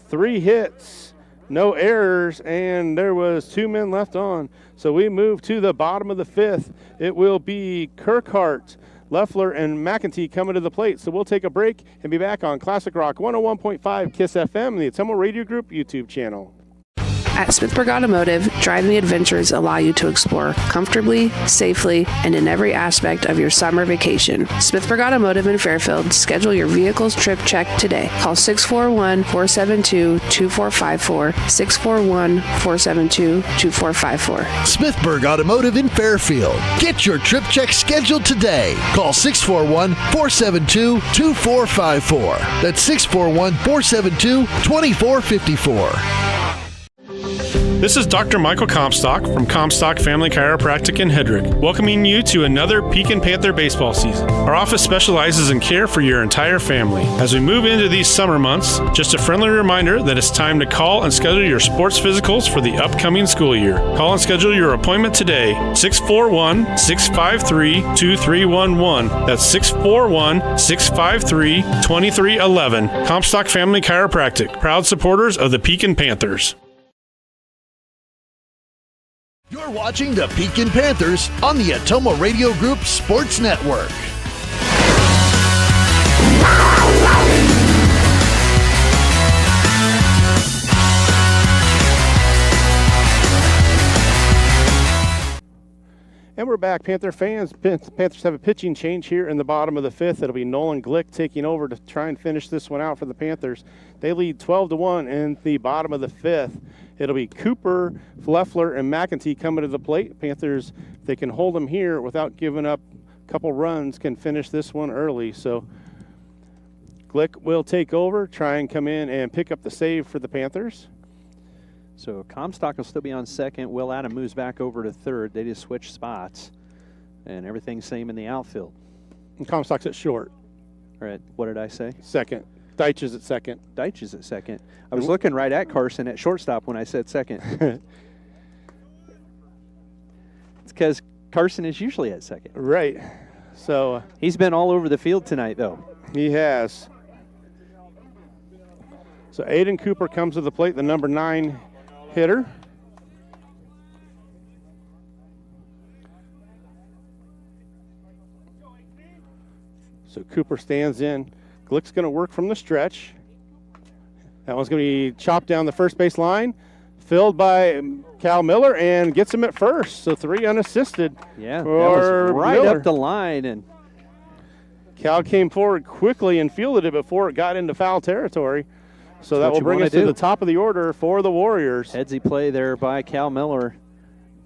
3 hits. No errors, and there was 2 men left on. So we move to the bottom of the 5th. It will be Kirkhart, Leffler, and McEntee coming to the plate. So we'll take a break and be back on Classic Rock 101.5 KISS FM and the Atomo Radio Group YouTube channel. At Smithburg Automotive, driving adventures allow you to explore comfortably, safely, and in every aspect of your summer vacation. Smithburg Automotive in Fairfield. Schedule your vehicle's trip check today. Call 641-472-2454, 641-472-2454. Smithburg Automotive in Fairfield. Get your trip check scheduled today. Call 641-472-2454. That's 641-472-2454. This is Dr. Michael Comstock from Comstock Family Chiropractic in Hedrick, welcoming you to another Pekin Panther baseball season. Our office specializes in care for your entire family. As we move into these summer months, just a friendly reminder that it's time to call and schedule your sports physicals for the upcoming school year. Call and schedule your appointment today, 641-653-2311. That's 641-653-2311. Comstock Family Chiropractic, proud supporters of the Pekin Panthers. You're watching the Pekin Panthers on the Atomo Radio Group Sports Network. And we're back, Panther fans. Panthers have a pitching change here in the bottom of the 5th. It'll be Nolan Glick taking over to try and finish this one out for the Panthers. They lead 12-1 in the bottom of the 5th. It'll be Cooper, Leffler, and McEntee coming to the plate. Panthers, if they can hold them here without giving up a couple runs, can finish this one early. So Glick will take over, try and come in and pick up the save for the Panthers. So Comstock will still be on second. Will Adam moves back over to third. They just switch spots. And everything's same in the outfield. And Comstock's at short. All right, what did I say? Second. Deitch is at second. Deitch is at second. I was looking right at Carson at shortstop when I said second. It's because Carson is usually at second. Right. So he's been all over the field tonight, though. He has. So Aiden Cooper comes to the plate, the number 9 hitter. So Cooper stands in. Glick's going to work from the stretch. That one's going to be chopped down the first base line, filled by Cal Miller, and gets him at first. So 3 unassisted. Yeah, that was right Miller. up the line. And Cal came forward quickly and fielded it before it got into foul territory. So that will bring us to the top of the order for the Warriors. Headsy play there by Cal Miller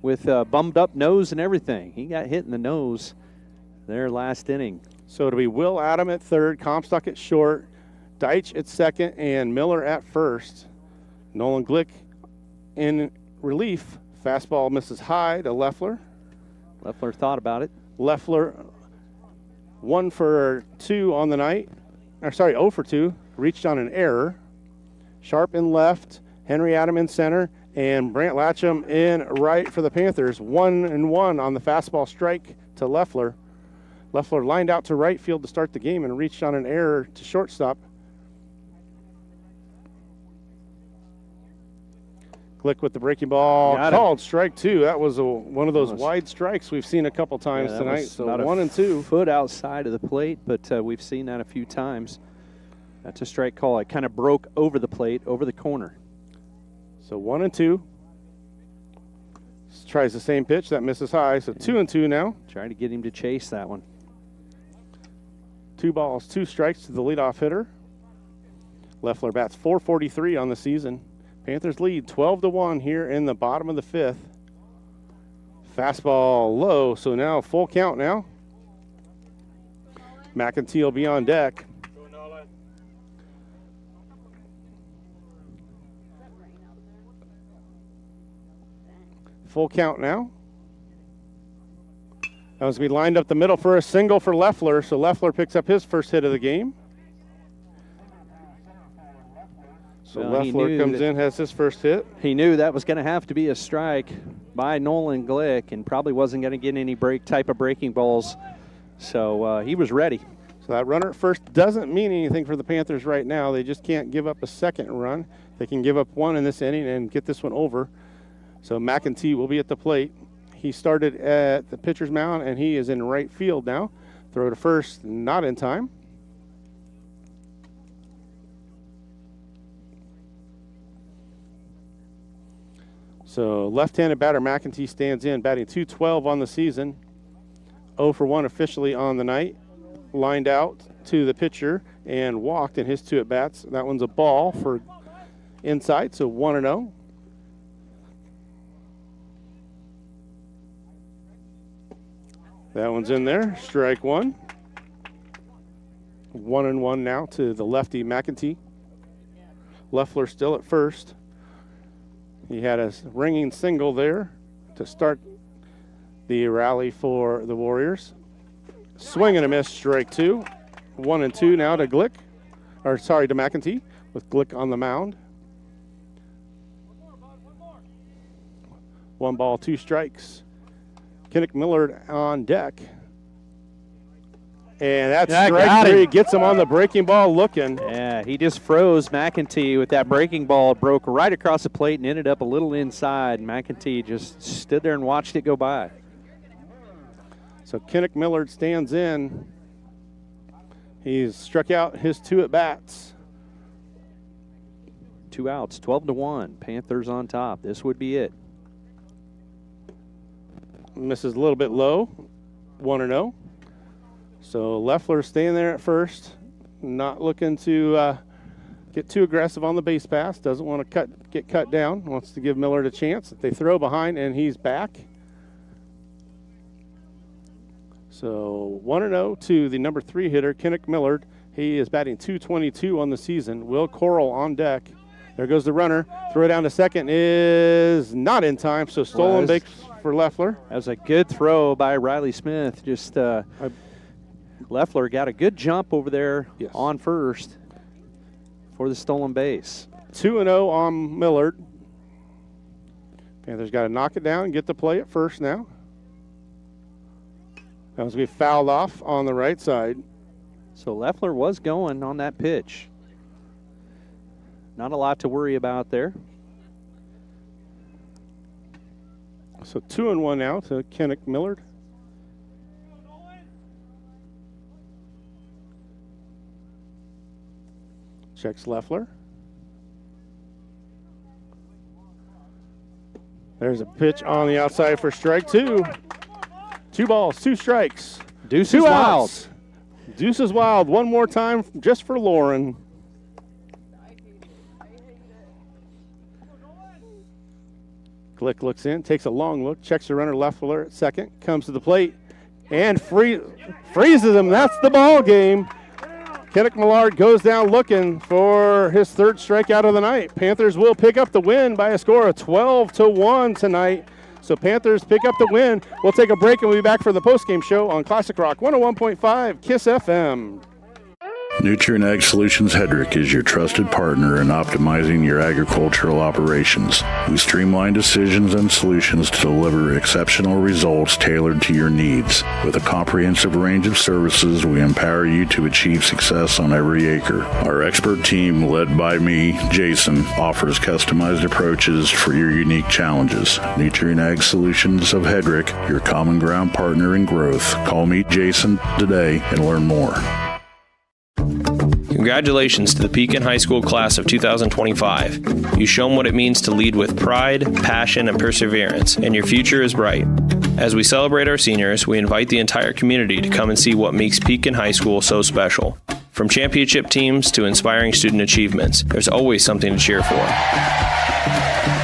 with bummed up nose and everything. He got hit in the nose there last inning. So it'll be Will Adam at third, Comstock at short, Deitch at second, and Miller at first. Nolan Glick in relief. Fastball misses high to Leffler. Leffler thought about it. Leffler 1 for 2 on the night. 0 for 2. Reached on an error. Sharp in left, Henry Adam in center, and Brant Latcham in right for the Panthers. 1-1 on the fastball strike to Leffler. Leffler lined out to right field to start the game and reached on an error to shortstop. Glick with the breaking ball. Called strike 2. That was one of those wide strikes we've seen a couple times tonight. So 1-2. Foot outside of the plate, but we've seen that a few times. That's a strike call. It kind of broke over the plate, over the corner. So 1-2. Tries the same pitch. That misses high. So 2-2 now. Trying to get him to chase that one. 2 balls, 2 strikes to the leadoff hitter. Leffler bats .443 on the season. Panthers lead 12-1 here in the bottom of the 5th. Fastball low, so now full count now. McEntee will be on deck. Full count now. That was going to be lined up the middle for a single for Leffler, so Leffler picks up his first hit of the game. So Leffler comes in, has his first hit. He knew that was going to have to be a strike by Nolan Glick and probably wasn't going to get any type of breaking balls. So he was ready. So that runner at first doesn't mean anything for the Panthers right now. They just can't give up a second run. They can give up one in this inning and get this one over. So McEntee will be at the plate. He started at the pitcher's mound, and he is in right field now. Throw to first, not in time. So left-handed batter McEntee stands in, batting .212 on the season. 0 for 1 officially on the night. Lined out to the pitcher and walked in his 2 at-bats. That one's a ball for inside, so 1-0. That one's in there, strike 1. 1-1 now to the lefty McEntee. Leffler still at first. He had a ringing single there to start the rally for the Warriors. Swing and a miss, strike 2. 1-2 now to Glick, to McEntee with Glick on the mound. 1 ball, 2 strikes. Kenneth Millard on deck. And that's strike 3. Gets him on the breaking ball looking. Yeah, he just froze McEntee with that breaking ball. Broke right across the plate and ended up a little inside. McEntee just stood there and watched it go by. So Kenneth Millard stands in. He's struck out his 2 at-bats. 2 outs, 12-1. Panthers on top. This would be it. Misses a little bit low. 1-0. So Leffler staying there at first, not looking to get too aggressive on the base pass. Doesn't want to get cut down. Wants to give Millard a chance. They throw behind, and he's back. So 1-0 to the number 3 hitter, Kenneth Millard. He is batting .222 on the season. Will Coral on deck. There goes the runner. Throw down to second is not in time, so stolen base for Leffler. That was a good throw by Riley Smith. Just Leffler got a good jump over there on first for the stolen base. 2-0 on Millard. Panthers got to knock it down and get the play at first now. That was going to be fouled off on the right side. So Leffler was going on that pitch. Not a lot to worry about there. So 2-1 now to Kenneth Millard. Checks Leffler. There's a pitch on the outside for strike 2. 2 balls, 2 strikes. Deuce is wild. Deuce is wild. One more time just for Lauren. Glick looks in, takes a long look, checks the runner left fielder at second, comes to the plate, and freezes him. That's the ball game. Kenneth Millard goes down looking for his third strikeout of the night. Panthers will pick up the win by a score of 12-1 tonight. So Panthers pick up the win. We'll take a break and we'll be back for the postgame show on Classic Rock 101.5 KISS FM. Nutrient Ag Solutions Hedrick is your trusted partner in optimizing your agricultural operations. We streamline decisions and solutions to deliver exceptional results tailored to your needs. With a comprehensive range of services, we empower you to achieve success on every acre. Our expert team, led by me, Jason, offers customized approaches for your unique challenges. Nutrient Ag Solutions of Hedrick, your common ground partner in growth. Call me, Jason, today and learn more. Congratulations to the Pekin High School class of 2025. You shown what it means to lead with pride, passion, and perseverance, and your future is bright. As we celebrate our seniors, we invite the entire community to come and see what makes Pekin High School so special. From championship teams to inspiring student achievements, there's always something to cheer for.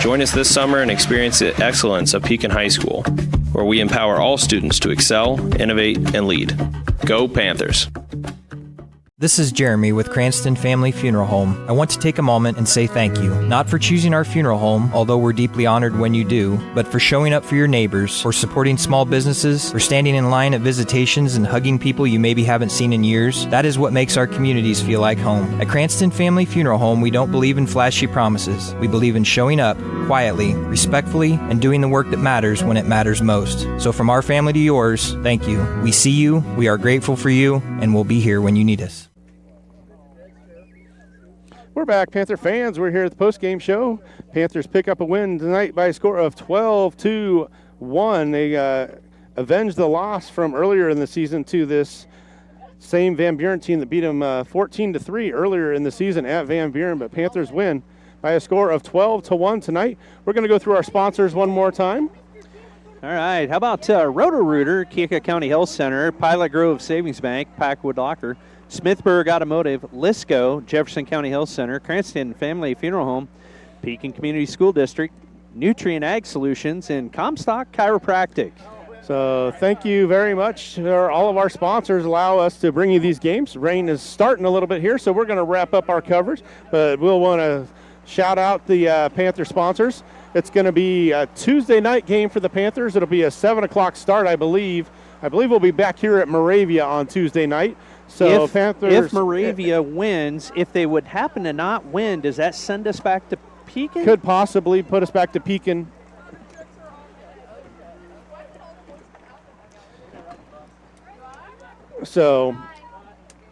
Join us this summer and experience the excellence of Pekin High School, where we empower all students to excel, innovate, and lead. Go Panthers! This is Jeremy with Cranston Family Funeral Home. I want to take a moment and say thank you, not for choosing our funeral home, although we're deeply honored when you do, but for showing up for your neighbors, for supporting small businesses, for standing in line at visitations and hugging people you maybe haven't seen in years. That is what makes our communities feel like home. At Cranston Family Funeral Home, we don't believe in flashy promises. We believe in showing up quietly, respectfully, and doing the work that matters when it matters most. So from our family to yours, thank you. We see you, we are grateful for you, and we'll be here when you need us. We're back, Panther fans. We're here at the post-game show. Panthers pick up a win tonight by a score of 12-1. They avenged the loss from earlier in the season to this same Van Buren team that beat them 14-3 earlier in the season at Van Buren. But Panthers win by a score of 12-1 tonight. We're going to go through our sponsors one more time. All right. How about Roto-Rooter, Keokuk County Health Center, Pilot Grove Savings Bank, Packwood Locker, Smithburg Automotive, Lisco, Jefferson County Health Center, Cranston Family Funeral Home, Pekin Community School District, Nutrient Ag Solutions, and Comstock Chiropractic. So thank you very much. All of our sponsors allow us to bring you these games. Rain is starting a little bit here, so we're going to wrap up our coverage, but we'll want to shout out the Panther sponsors. It's going to be a Tuesday night game for the Panthers. It'll be a 7 o'clock start, I believe. I believe we'll be back here at Moravia on Tuesday night. So if Moravia wins, if they would happen to not win, does that send us back to Pekin? Could possibly put us back to Pekin. So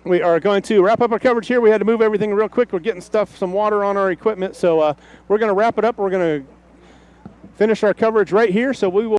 we are going to wrap up our coverage here. We had to move everything real quick. We're getting some water on our equipment. So we're going to wrap it up. We're going to finish our coverage right here. So we will